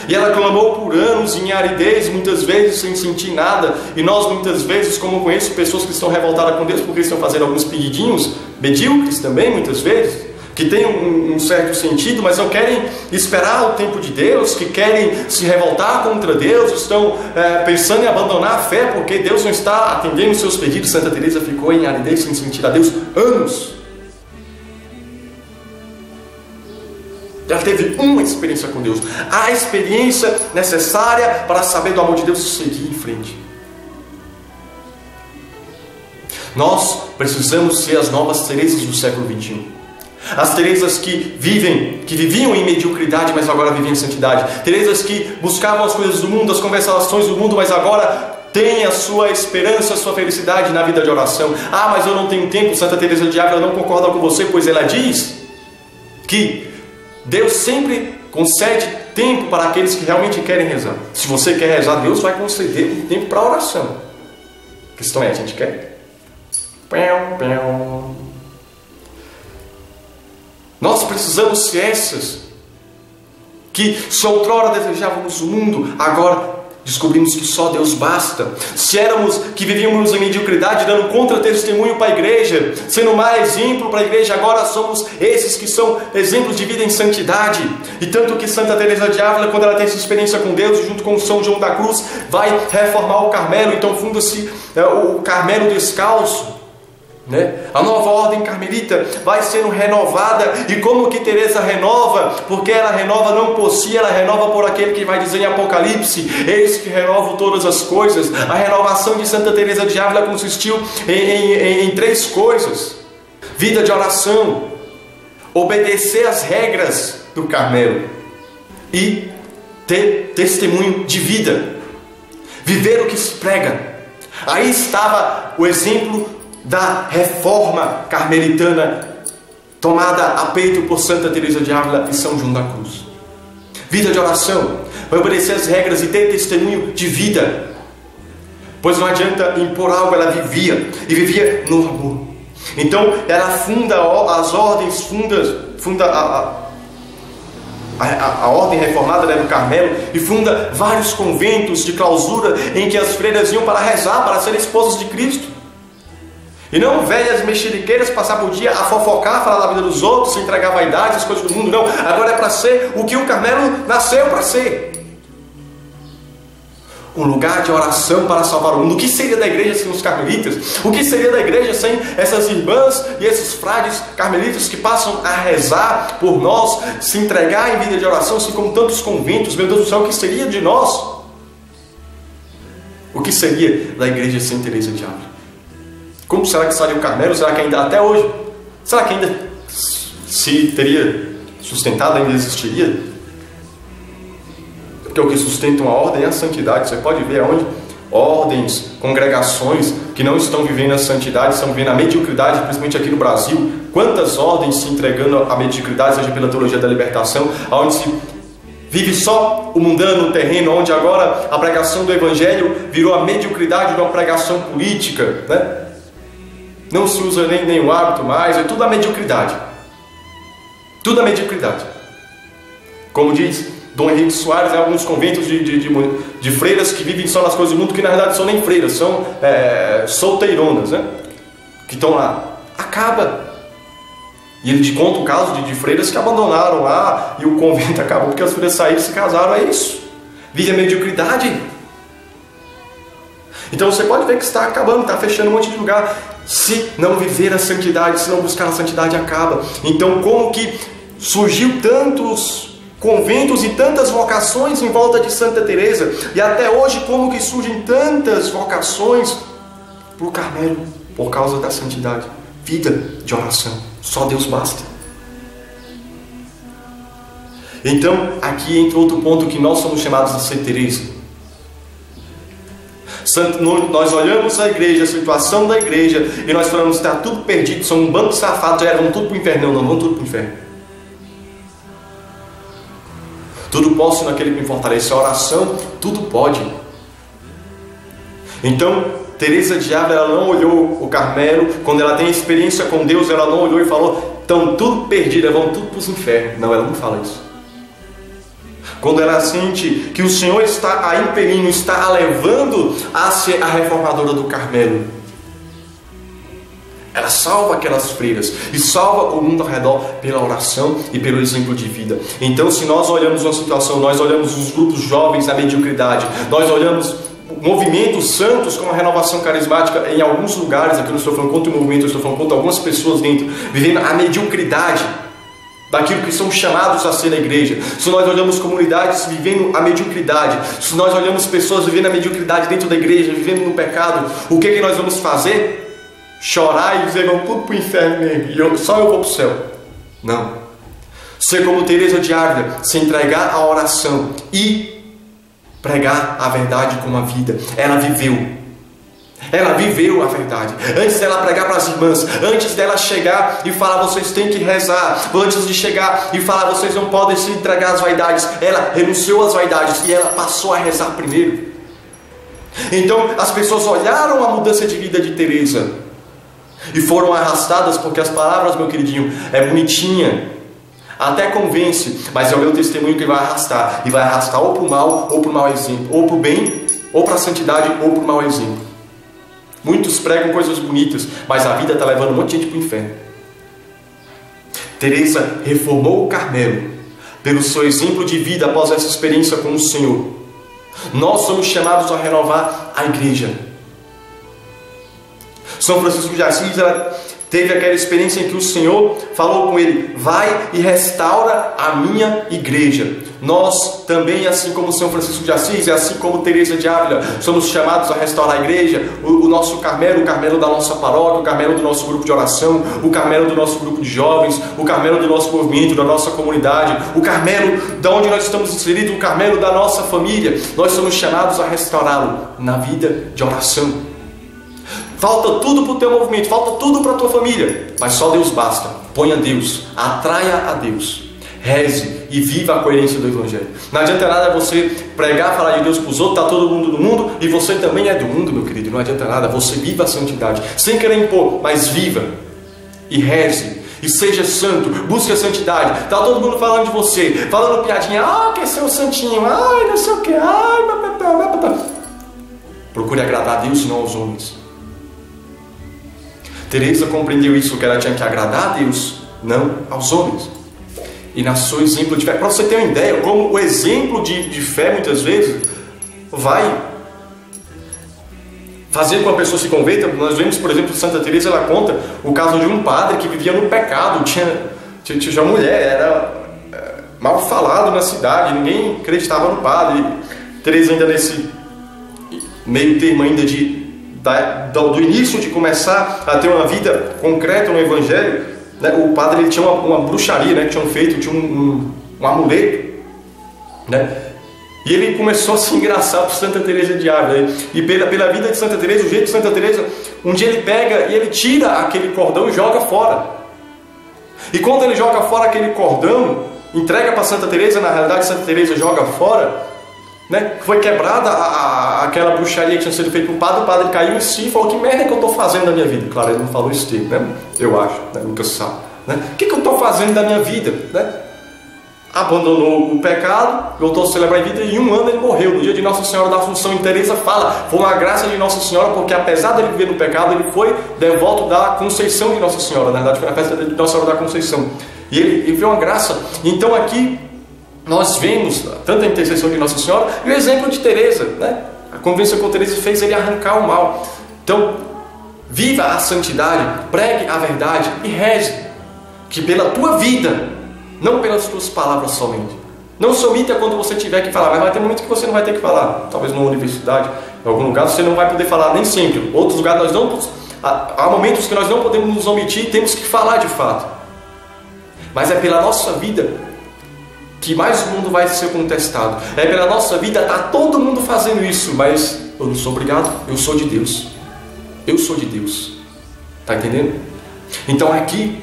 E ela clamou por anos em aridez, muitas vezes sem sentir nada. E nós muitas vezes, como eu conheço pessoas que estão revoltadas com Deus porque estão fazendo alguns pedidinhos, medíocres também muitas vezes, que tem um certo sentido, mas não querem esperar o tempo de Deus, que querem se revoltar contra Deus, estão pensando em abandonar a fé porque Deus não está atendendo os seus pedidos. Santa Teresa ficou em aridez sem sentir a Deus anos. Ela teve uma experiência com Deus, a experiência necessária para saber do amor de Deus e seguir em frente. Nós precisamos ser as novas Teresas do século XXI. As Teresas que viviam em mediocridade, mas agora vivem em santidade. Teresas que buscavam as coisas do mundo, as conversações do mundo, mas agora têm a sua esperança, a sua felicidade na vida de oração. Ah, mas eu não tenho tempo. Santa Teresa de Ávila não concorda com você, pois ela diz que Deus sempre concede tempo para aqueles que realmente querem rezar. Se você quer rezar, Deus vai conceder um tempo para a oração. A questão é, a gente quer? Nós precisamos ser essas que se outrora desejávamos o mundo, agora descobrimos que só Deus basta. Se éramos que vivíamos em mediocridade, dando contra-testemunho para a igreja, sendo má exemplo para a igreja, agora somos esses que são exemplos de vida em santidade. E tanto que Santa Teresa de Ávila, quando ela tem essa experiência com Deus, junto com São João da Cruz, vai reformar o Carmelo. Então funda-se o Carmelo Descalço, né? A nova ordem carmelita vai sendo renovada. E como que Teresa renova? Porque ela renova não por si, ela renova por aquele que vai dizer em Apocalipse: eis que renovo todas as coisas. A renovação de Santa Teresa de Ávila consistiu em três coisas: vida de oração, obedecer às regras do Carmelo e ter testemunho de vida, viver o que se prega. Aí estava o exemplo da reforma carmelitana tomada a peito por Santa Teresa de Ávila e São João da Cruz. Vida de oração, obedecer as regras e ter testemunho de vida, pois não adianta impor algo, ela vivia e vivia no amor. Então ela funda as ordens, funda a ordem reformada, né, do Carmelo, e funda vários conventos de clausura em que as freiras iam para rezar, para serem esposas de Cristo. E não velhas mexeriqueiras passar por dia a fofocar, falar da vida dos outros, se entregar à vaidade, as coisas do mundo. Não, agora é para ser o que o Carmelo nasceu para ser: um lugar de oração para salvar o mundo. O que seria da igreja sem os carmelitas? O que seria da igreja sem essas irmãs e esses frades carmelitas que passam a rezar por nós, se entregar em vida de oração, assim como tantos conventos? Meu Deus do céu, o que seria de nós? O que seria da igreja sem Teresa de Ávila? Como será que estaria o Carmelo? Será que ainda, até hoje, será que ainda se teria sustentado, ainda existiria? Porque o que sustenta uma ordem é a santidade. Você pode ver aonde ordens, congregações que não estão vivendo a santidade, estão vivendo a mediocridade, principalmente aqui no Brasil. Quantas ordens se entregando à mediocridade, seja pela teologia da libertação, onde se Vive só o mundano, o terreno, onde agora a pregação do Evangelho virou a mediocridade de uma pregação política, né? Não se usa nem o hábito mais, é tudo a mediocridade. Tudo a mediocridade. Como diz Dom Henrique Soares, há alguns conventos de freiras que vivem só nas coisas do mundo, que na verdade são nem freiras, são solteironas, né? Que estão lá. Acaba. E ele te conta o caso de freiras que abandonaram lá e o convento acabou porque as freiras saíram e se casaram. É isso. Vive a mediocridade. Então você pode ver que está acabando, está fechando um monte de lugar. Se não viver a santidade, se não buscar a santidade, acaba. Então como que surgiu tantos conventos e tantas vocações em volta de Santa Teresa? E até hoje como que surgem tantas vocações para o Carmelo? Por causa da santidade. Vida de oração. Só Deus basta. Então, aqui entra outro ponto que nós somos chamados a ser Teresa. Nós olhamos a igreja, a situação da igreja, e nós falamos que está tudo perdido, são um bando de safados, já vão tudo para o inferno. Não, vão tudo para o inferno. Tudo posso naquele que me fortalece. A oração, tudo pode. Então, Teresa de Ávila, ela não olhou o Carmelo, quando ela tem experiência com Deus, ela não olhou e falou, estão tudo perdido, vão tudo para os infernos. Não, ela não fala isso. Quando ela sente que o Senhor está a impelindo, está a levando a ser a reformadora do Carmelo, ela salva aquelas freiras e salva o mundo ao redor pela oração e pelo exemplo de vida. Então, se nós olhamos uma situação, nós olhamos os grupos jovens na mediocridade, nós olhamos movimentos santos como a renovação carismática em alguns lugares, aqui eu não estou falando contra o movimento, eu estou falando contra algumas pessoas dentro, vivendo a mediocridade daquilo que são chamados a ser na igreja. Se nós olhamos comunidades vivendo a mediocridade, se nós olhamos pessoas vivendo a mediocridade dentro da igreja, vivendo no pecado, o que nós vamos fazer? Chorar e dizer, vão tudo para o inferno mesmo, e só eu vou para o céu. Não. Ser como Teresa de Ávila, se entregar à oração e pregar a verdade com a vida. Ela viveu a verdade. Antes dela pregar para as irmãs, antes dela chegar e falar, vocês têm que rezar, antes de chegar e falar, vocês não podem se entregar às vaidades, ela renunciou às vaidades e ela passou a rezar primeiro. Então as pessoas olharam a mudança de vida de Teresa e foram arrastadas, porque as palavras, meu queridinho, é bonitinha, até convence, mas é o meu testemunho que vai arrastar, e vai arrastar ou para o mal, ou para o mau exemplo, ou para o bem, ou para a santidade, ou para o mau exemplo. Muitos pregam coisas bonitas, mas a vida está levando um monte de gente para o inferno. Teresa reformou o Carmelo pelo seu exemplo de vida após essa experiência com o Senhor. Nós somos chamados a renovar a igreja. São Francisco de Assis, ela teve aquela experiência em que o Senhor falou com ele, vai e restaura a minha igreja. Nós também, assim como São Francisco de Assis, e assim como Teresa de Ávila, somos chamados a restaurar a igreja, o nosso Carmelo, o Carmelo da nossa paróquia, o Carmelo do nosso grupo de oração, o Carmelo do nosso grupo de jovens, o Carmelo do nosso movimento, da nossa comunidade, o Carmelo de onde nós estamos inseridos, o Carmelo da nossa família. Nós somos chamados a restaurá-lo na vida de oração. Falta tudo para o teu movimento, falta tudo para a tua família, mas só Deus basta. Ponha Deus, atraia a Deus, reze e viva a coerência do Evangelho. Não adianta nada você pregar, falar de Deus para os outros, está todo mundo no mundo e você também é do mundo, meu querido. Não adianta nada, você viva a santidade, sem querer impor, mas viva e reze. E seja santo, busque a santidade. Está todo mundo falando de você, falando piadinha, quer ser um santinho, não sei o que, Procure agradar a Deus e não aos homens. Teresa compreendeu isso, que ela tinha que agradar a Deus, não aos homens. E na seu exemplo de fé, para você ter uma ideia, como o exemplo de fé muitas vezes vai fazer com que a pessoa se converta. Nós vemos, por exemplo, Santa Teresa, ela conta o caso de um padre que vivia no pecado, tinha uma mulher, era mal falado na cidade, ninguém acreditava no padre. Teresa ainda nesse meio termo ainda do início de começar a ter uma vida concreta no Evangelho, né? O padre ele tinha uma bruxaria, né, que tinham feito, tinha um amuleto, né? E ele começou a se engraçar por Santa Teresa de Ávila. E pela vida de Santa Teresa, o jeito de Santa Teresa, um dia ele pega e ele tira aquele cordão e joga fora. E quando ele joga fora aquele cordão, entrega para Santa Teresa, na realidade Santa Teresa joga fora, né? Foi quebrada aquela bruxaria que tinha sido feita para o padre caiu em si e falou: que merda que eu estou fazendo da minha vida? Claro, ele não falou isso tempo, né? Eu acho, né? Nunca se sabe, né? O que eu estou fazendo da minha vida, né? Abandonou o pecado, voltou a celebrar a vida e em 1 ano ele morreu, no dia de Nossa Senhora da Assunção. E Teresa fala, foi uma graça de Nossa Senhora, porque apesar de ele viver no pecado, ele foi devoto da Conceição de Nossa Senhora, na verdade foi na festa de Nossa Senhora da Conceição, e ele foi uma graça. Então aqui nós vemos tanto a intercessão de Nossa Senhora e o exemplo de Teresa, né? A convivência com Teresa fez ele arrancar o mal. Então viva a santidade, pregue a verdade e reze, que pela tua vida, não pelas tuas palavras somente. Não se omita quando você tiver que falar, mas vai ter momentos que você não vai ter que falar. Talvez numa universidade, em algum lugar, você não vai poder falar, nem sempre. Outros lugares nós não... Há momentos que nós não podemos nos omitir e temos que falar de fato. Mas é pela nossa vida que mais o mundo vai ser contestado. É pela nossa vida, está todo mundo fazendo isso, mas eu não sou obrigado, eu sou de Deus. Eu sou de Deus. Está entendendo? Então aqui,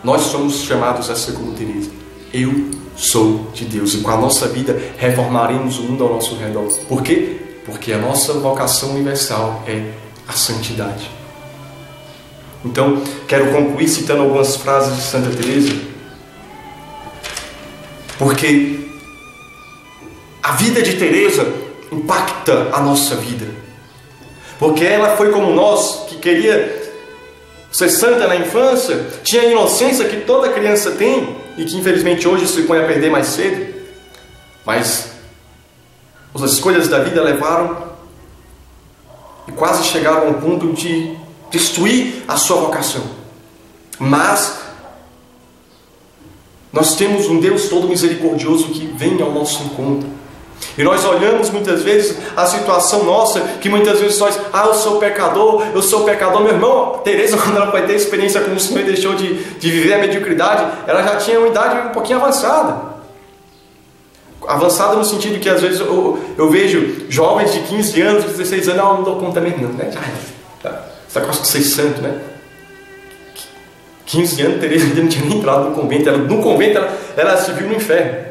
nós somos chamados a ser como Teresa. Eu sou de Deus. E com a nossa vida reformaremos o mundo ao nosso redor. Por quê? Porque a nossa vocação universal é a santidade. Então, quero concluir citando algumas frases de Santa Teresa. Porque a vida de Teresa impacta a nossa vida. Porque ela foi como nós, que queria ser santa na infância, tinha a inocência que toda criança tem e que infelizmente hoje se põe a perder mais cedo, mas as escolhas da vida levaram e quase chegaram ao ponto de destruir a sua vocação. Mas nós temos um Deus todo misericordioso que vem ao nosso encontro. E nós olhamos muitas vezes a situação nossa, que muitas vezes nós, eu sou pecador, meu irmão. Teresa, quando ela vai ter experiência com o Senhor e deixou de viver a mediocridade, ela já tinha uma idade um pouquinho avançada. Avançada no sentido que às vezes eu vejo jovens de 15 anos, 16 anos, não dou conta mesmo não, né? Essa coisa de ser santo, né? 15 anos, Teresa ainda não tinha nem entrado no convento. No convento ela se viu no inferno.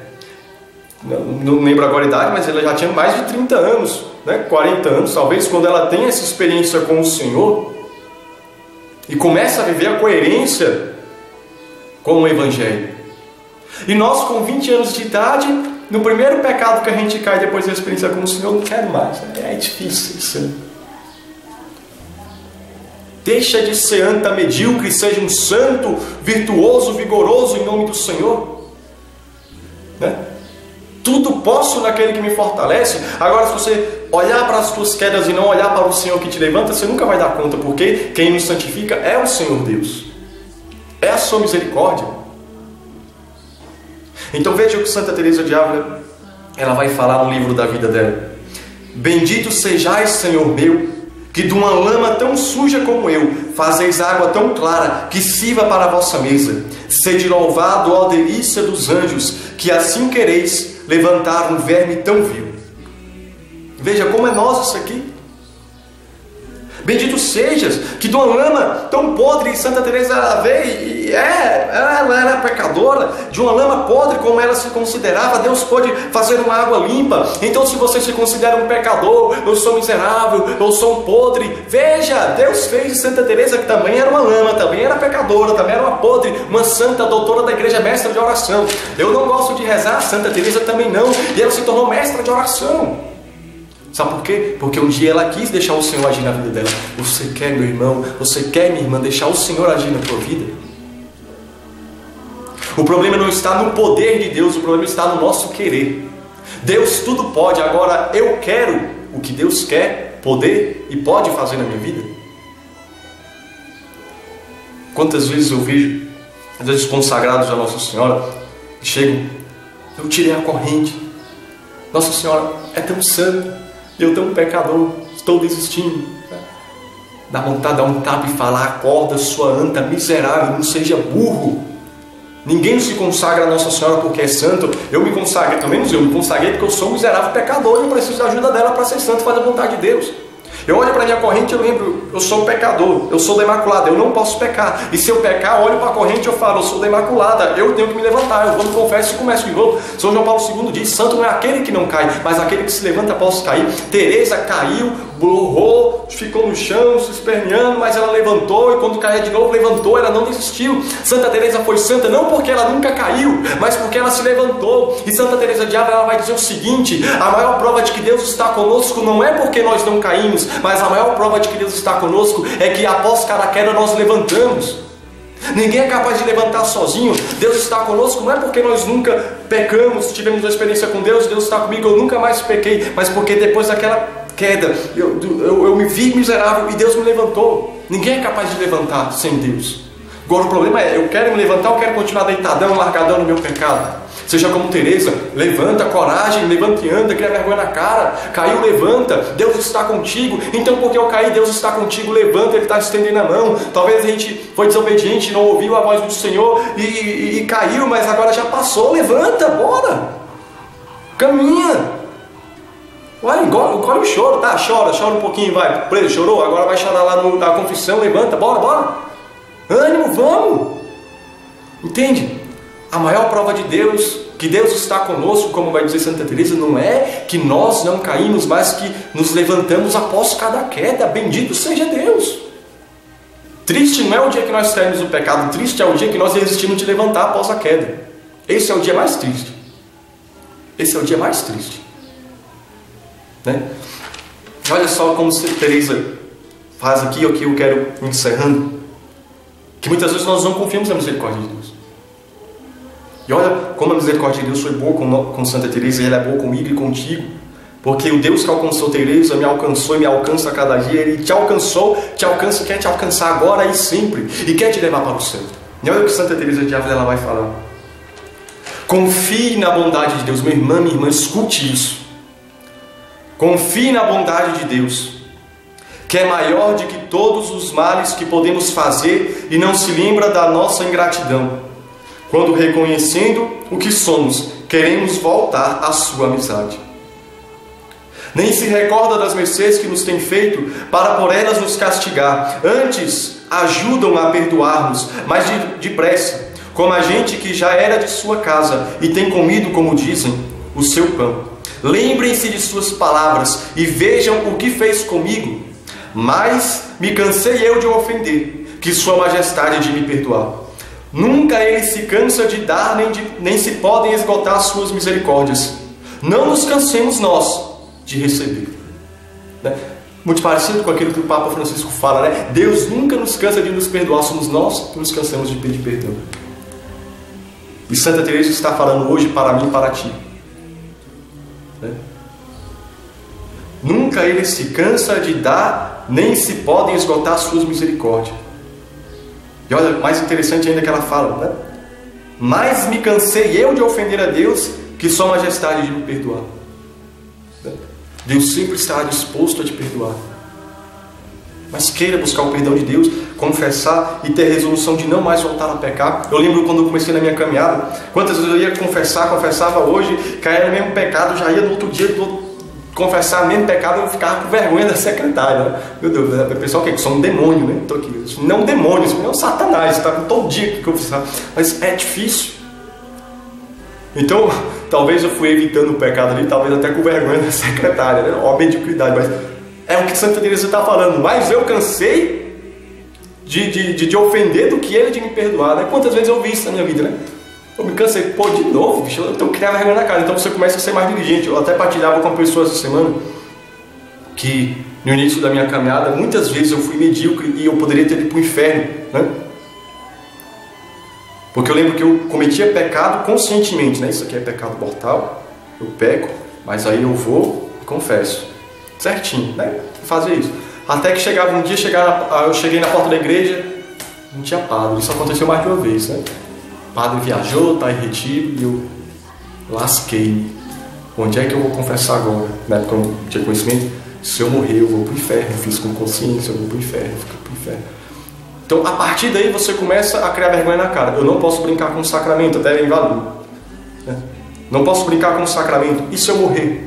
Não lembro agora a idade, mas ela já tinha mais de 30 anos, né? 40 anos, talvez, quando ela tem essa experiência com o Senhor e começa a viver a coerência com o Evangelho. E nós, com 20 anos de idade, no primeiro pecado que a gente cai depois da experiência com o Senhor, não quero mais, é difícil isso. Deixa de ser anta medíocre, seja um santo, virtuoso, vigoroso em nome do Senhor, né? Tudo posso naquele que me fortalece. Agora, se você olhar para as tuas quedas e não olhar para o Senhor que te levanta, você nunca vai dar conta, porque quem nos santifica é o Senhor Deus. É a sua misericórdia. Então veja o que Santa Teresa de Ávila ela vai falar no livro da vida dela. Bendito sejais, Senhor meu, que de uma lama tão suja como eu fazeis água tão clara que sirva para a vossa mesa. Sede louvado, ó delícia dos anjos, que assim quereis levantar um verme tão vil. Veja como é nosso isso aqui. Bendito sejas, que de uma lama tão podre, Santa Teresa ela veio e ela era pecadora, de uma lama podre como ela se considerava, Deus pôde fazer uma água limpa. Então, se você se considera um pecador, eu sou miserável, eu sou um podre, veja, Deus fez de Santa Teresa, que também era uma lama, também era pecadora, também era uma podre, uma santa doutora da igreja, mestra de oração. Eu não gosto de rezar, Santa Teresa também não, e ela se tornou mestra de oração. Sabe por quê? Porque um dia ela quis deixar o Senhor agir na vida dela. Você quer, meu irmão, você quer, minha irmã, deixar o Senhor agir na tua vida? O problema não está no poder de Deus, o problema está no nosso querer. Deus tudo pode, agora eu quero o que Deus quer, poder e pode fazer na minha vida. Quantas vezes eu vejo, às vezes consagrados a Nossa Senhora, chegam, eu tirei a corrente, Nossa Senhora é tão santa, eu tão pecador, estou desistindo. Dá vontade de dar um tapa e falar, acorda sua anta miserável, não seja burro. Ninguém se consagra a Nossa Senhora porque é santo. Eu me consagrei, pelo menos eu me consagrei porque eu sou um miserável pecador e eu preciso da ajuda dela para ser santo e fazer a vontade de Deus. Eu olho para a minha corrente e eu lembro, eu sou um pecador, eu sou da Imaculada, eu não posso pecar. E se eu pecar, eu olho para a corrente e eu falo, eu sou da Imaculada, eu tenho que me levantar, eu vou no confesso e começo de novo. São João Paulo II diz, santo não é aquele que não cai, mas aquele que se levanta após cair. Teresa caiu, borrou, ficou no chão, se esperneando, mas ela levantou, e quando caía de novo, levantou, ela não desistiu. Santa Teresa foi santa não porque ela nunca caiu, mas porque ela se levantou. E Santa Teresa de Ávila, ela vai dizer o seguinte: a maior prova de que Deus está conosco não é porque nós não caímos, mas a maior prova de que Deus está conosco é que após cada queda nós levantamos. Ninguém é capaz de levantar sozinho. Deus está conosco não é porque nós nunca pecamos, tivemos uma experiência com Deus, Deus está comigo, eu nunca mais pequei, mas porque depois daquela queda eu me vi miserável e Deus me levantou. Ninguém é capaz de levantar sem Deus. Agora o problema é, eu quero me levantar, eu quero continuar deitadão, largadão no meu pecado. Seja como Teresa, levanta, coragem, levanta e anda, cria vergonha na cara, caiu, levanta, Deus está contigo. Então porque eu caí, Deus está contigo, levanta, Ele está estendendo a mão. Talvez a gente foi desobediente, não ouviu a voz do Senhor e caiu, mas agora já passou, levanta, bora, caminha. Olha, engole o choro, tá? Chora um pouquinho, vai, preso, chorou, agora vai chorar lá na confissão, levanta, bora, ânimo, vamos. Entende? A maior prova de Deus, que Deus está conosco, como vai dizer Santa Teresa, não é que nós não caímos, mas que nos levantamos após cada queda. Bendito seja Deus. Triste não é o dia que nós saímos do pecado, triste é o dia que nós resistimos de levantar após a queda. Esse é o dia mais triste. Esse é o dia mais triste. Né? Olha só como Teresa faz aqui, o que eu quero encerrando. Que muitas vezes nós não confiamos na misericórdia de Deus. E olha como a misericórdia de Deus foi boa com Santa Teresa, e ela é boa comigo e contigo. Porque o Deus que alcançou Teresa me alcançou e me alcança a cada dia. Ele te alcançou, te alcança e quer te alcançar agora e sempre. E quer te levar para o céu. E olha o que Santa Teresa de Ávila ela vai falar. Confie na bondade de Deus. Minha irmã, escute isso. Confie na bondade de Deus, que é maior de que todos os males que podemos fazer, e não se lembra da nossa ingratidão, quando, reconhecendo o que somos, queremos voltar à sua amizade. Nem se recorda das mercês que nos tem feito para por elas nos castigar. Antes, ajudam a perdoar-nos, mas depressa, como a gente que já era de sua casa e tem comido, como dizem, o seu pão. Lembrem-se de suas palavras e vejam o que fez comigo. Mas me cansei eu de o ofender, que sua majestade de me perdoar. Nunca ele se cansa de dar, nem se podem esgotar as suas misericórdias. Não nos cansemos nós de receber. Né? Muito parecido com aquilo que o Papa Francisco fala, né? Deus nunca nos cansa de nos perdoar, somos nós que nos cansamos de pedir perdão. E Santa Teresa está falando hoje para mim e para ti. Né? Nunca ele se cansa de dar, nem se podem esgotar as suas misericórdias. E olha, mais interessante ainda que ela fala, né? Mas me cansei eu de ofender a Deus, que sua majestade de me perdoar. Deus sempre estará disposto a te perdoar. Mas queira buscar o perdão de Deus, confessar e ter resolução de não mais voltar a pecar. Eu lembro quando eu comecei na minha caminhada, quantas vezes eu ia confessava hoje, caía no mesmo pecado, já ia no outro dia confessar o mesmo pecado, eu ficava com vergonha da secretária. Né? Meu Deus, o pessoal quer que sou um demônio, né? Estou aqui. Não é um demônio, isso é um satanás, está todo dia que confessar. Mas é difícil. Então, talvez eu fui evitando o pecado ali, talvez até com vergonha da secretária, né? Ó, mediocridade, mas é o que Santa Teresa está falando. Mas eu cansei de ofender do que ele de me perdoar, né? Quantas vezes eu vi isso na minha vida, né? Eu me cansei, pô, de novo, bicho, eu tenho que criar vergonha na cara. Então você começa a ser mais diligente. Eu até partilhava com pessoas essa semana que no início da minha caminhada, muitas vezes eu fui medíocre e eu poderia ter ido para o inferno, né? Porque eu lembro que eu cometia pecado conscientemente, né? Isso aqui é pecado mortal, eu peco, mas aí eu vou e confesso. Certinho, né? Fazer isso. Até que chegava um dia, eu cheguei na porta da igreja, não tinha padre. Isso aconteceu mais de uma vez, né? O padre viajou, está em retiro e eu lasquei. Onde é que eu vou confessar agora? Na época eu não tinha conhecimento. Se eu morrer, eu vou para o inferno. Eu fiz com consciência, eu vou para o inferno, eu fico para o inferno. Então, a partir daí, você começa a criar vergonha na cara. Eu não posso brincar com o sacramento, até é inválido. Né? Não posso brincar com o sacramento. E se eu morrer?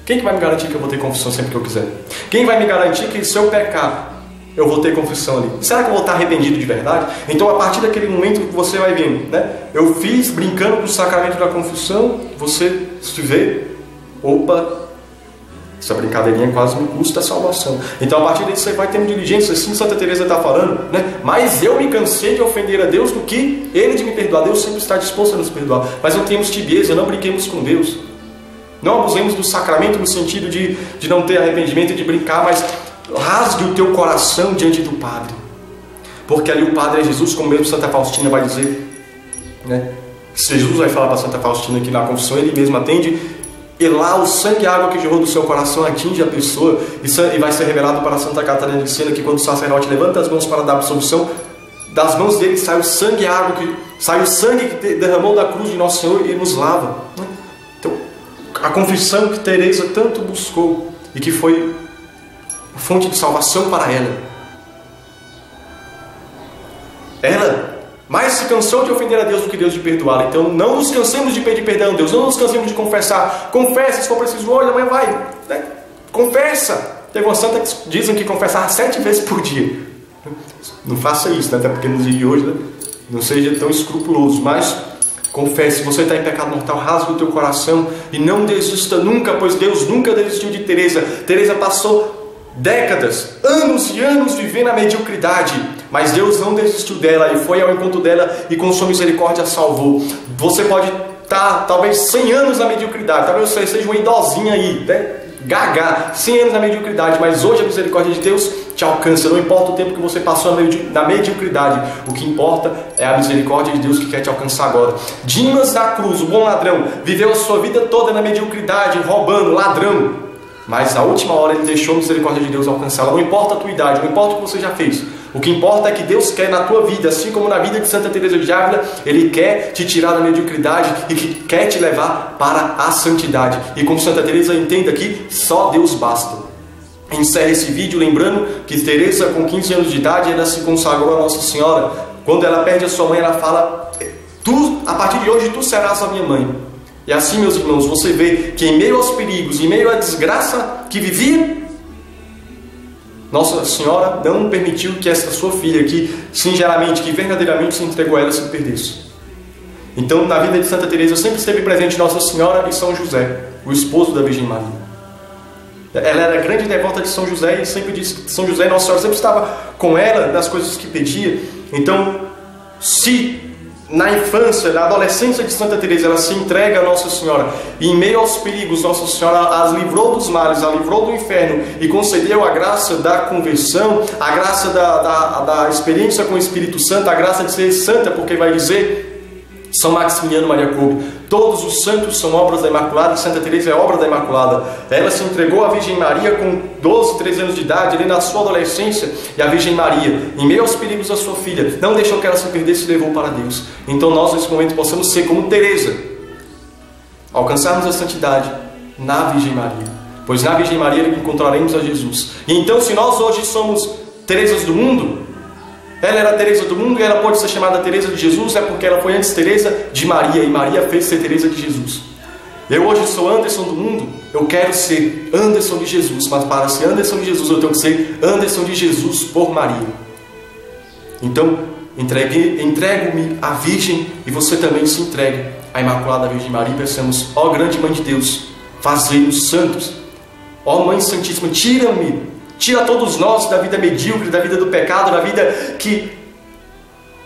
Quem que vai me garantir que eu vou ter confissão sempre que eu quiser? Quem vai me garantir que se eu pecar, eu vou ter confissão ali? Será que eu vou estar arrependido de verdade? Então, a partir daquele momento que você vai vendo, né? Eu fiz brincando com o sacramento da confissão, você se vê, opa, essa brincadeirinha quase me custa a salvação. Então, a partir daí você vai tendo diligência, assim Santa Teresa está falando, né? Mas eu me cansei de ofender a Deus do que Ele de me perdoar. Deus sempre está disposto a nos perdoar. Mas não tenhamos tibieza, não brinquemos com Deus. Não abusemos do sacramento no sentido de não ter arrependimento e de brincar, mas rasgue o teu coração diante do Padre. Porque ali o Padre é Jesus, como mesmo Santa Faustina vai dizer, né? Se Jesus vai falar para Santa Faustina que na confissão Ele mesmo atende, e lá o sangue e a água que jorrou do seu coração atinge a pessoa, e vai ser revelado para Santa Catarina de Siena que quando o sacerdote levanta as mãos para dar absolvição, das mãos dele sai o sangue e a água, sai o sangue que derramou da cruz de Nosso Senhor e nos lava. Então, a confissão que Teresa tanto buscou e que foi fonte de salvação para ela. Ela mais se cansou de ofender a Deus do que Deus de perdoá-la. Então não nos cansemos de pedir perdão a Deus, não nos cansemos de confessar. Confessa, se for preciso, olha, mas vai, né? Confessa. Teve uma santa que dizem que confessava 7 vezes por dia. Não faça isso, né? Até porque nos dias de hoje, né? Não seja tão escrupuloso, mas confesse. Se você está em pecado mortal, rasgue o teu coração e não desista nunca, pois Deus nunca desistiu de Teresa. Teresa passou décadas, anos e anos vivendo a mediocridade, mas Deus não desistiu dela e foi ao encontro dela e com sua misericórdia a salvou. Você pode estar talvez 100 anos na mediocridade, talvez você seja uma idosinha aí, né? Gaga, 100 anos na mediocridade, mas hoje a misericórdia de Deus te alcança. Não importa o tempo que você passou na mediocridade, o que importa é a misericórdia de Deus que quer te alcançar agora. Dimas da Cruz, o bom ladrão, viveu a sua vida toda na mediocridade, roubando, ladrão. Mas na última hora ele deixou a misericórdia de Deus alcançá-la. Não importa a tua idade, não importa o que você já fez. O que importa é que Deus quer na tua vida, assim como na vida de Santa Teresa de Ávila, Ele quer te tirar da mediocridade e que quer te levar para a santidade. E como Santa Teresa entenda aqui, só Deus basta. Encerra esse vídeo lembrando que Teresa, com 15 anos de idade, ela se consagrou a Nossa Senhora. Quando ela perde a sua mãe, ela fala: a partir de hoje tu serás a minha mãe. E assim, meus irmãos, você vê que em meio aos perigos, em meio à desgraça que vivia, Nossa Senhora não permitiu que essa sua filha, que sinceramente, que verdadeiramente se entregou a ela, se perdesse. Então, na vida de Santa Teresa sempre esteve presente Nossa Senhora e São José, o esposo da Virgem Maria. Ela era grande devota de São José e sempre disse que São José, Nossa Senhora, sempre estava com ela nas coisas que pedia. Então, se na infância, na adolescência de Santa Teresa, ela se entrega a Nossa Senhora e em meio aos perigos, Nossa Senhora as livrou dos males, a livrou do inferno e concedeu a graça da conversão, a graça da experiência com o Espírito Santo, a graça de ser santa, porque vai dizer São Maximiliano Maria Kolbe: todos os santos são obras da Imaculada, e Santa Teresa é obra da Imaculada. Ela se entregou à Virgem Maria com 12, 13 anos de idade, ali na sua adolescência, e a Virgem Maria, em meio aos perigos da sua filha, não deixou que ela se perdesse e levou para Deus. Então nós nesse momento possamos ser como Teresa, alcançarmos a santidade na Virgem Maria, pois na Virgem Maria encontraremos a Jesus. E então, se nós hoje somos Teresas do mundo, ela era Teresa do mundo e ela pode ser chamada Teresa de Jesus, é porque ela foi antes Teresa de Maria, e Maria fez ser Teresa de Jesus. Eu hoje sou Anderson do mundo, eu quero ser Anderson de Jesus, mas para ser Anderson de Jesus eu tenho que ser Anderson de Jesus por Maria. Então, entrego-me à Virgem e você também se entregue à Imaculada Virgem Maria e pensamos: ó grande Mãe de Deus, fazei-nos santos. Ó Mãe Santíssima, tira todos nós da vida medíocre, da vida do pecado, da vida que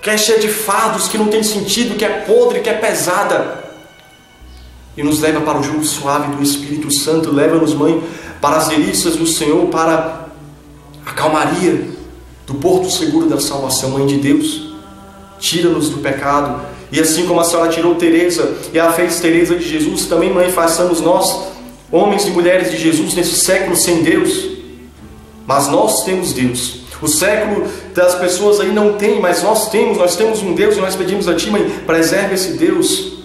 é cheia de fardos, que não tem sentido, que é podre, que é pesada, e nos leva para o jugo suave do Espírito Santo. Leva-nos, Mãe, para as delícias do Senhor, para a calmaria do porto seguro da salvação. Mãe de Deus, tira-nos do pecado, e assim como a Senhora tirou Teresa e a fez Teresa de Jesus, também, Mãe, façamos nós, homens e mulheres de Jesus, nesse século sem Deus. Mas nós temos Deus. O século das pessoas aí não tem, mas nós temos um Deus, e nós pedimos a Ti, Mãe, preserve esse Deus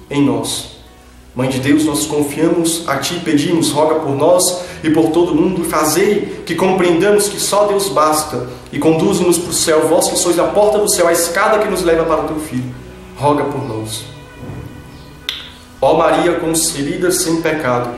em nós. Mãe de Deus, nós confiamos a Ti, pedimos, roga por nós e por todo mundo, e fazei que compreendamos que só Deus basta, e conduza-nos para o céu, vós que sois a porta do céu, a escada que nos leva para o Teu Filho, roga por nós. Ó Maria concebida sem pecado,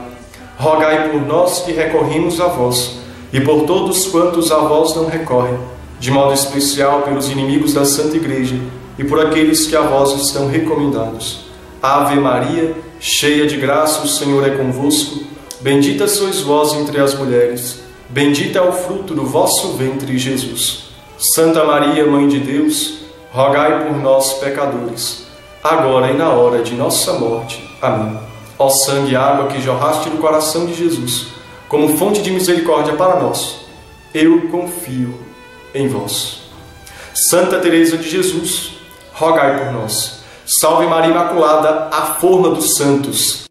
rogai por nós que recorremos a vós, e por todos quantos a vós não recorrem, de modo especial pelos inimigos da Santa Igreja e por aqueles que a vós estão recomendados. Ave Maria, cheia de graça, o Senhor é convosco. Bendita sois vós entre as mulheres, bendito é o fruto do vosso ventre, Jesus. Santa Maria, Mãe de Deus, rogai por nós, pecadores, agora e na hora de nossa morte. Amém. Ó sangue e água que jorraste do coração de Jesus, como fonte de misericórdia para nós, eu confio em vós. Santa Teresa de Jesus, rogai por nós. Salve Maria Imaculada, a forma dos santos.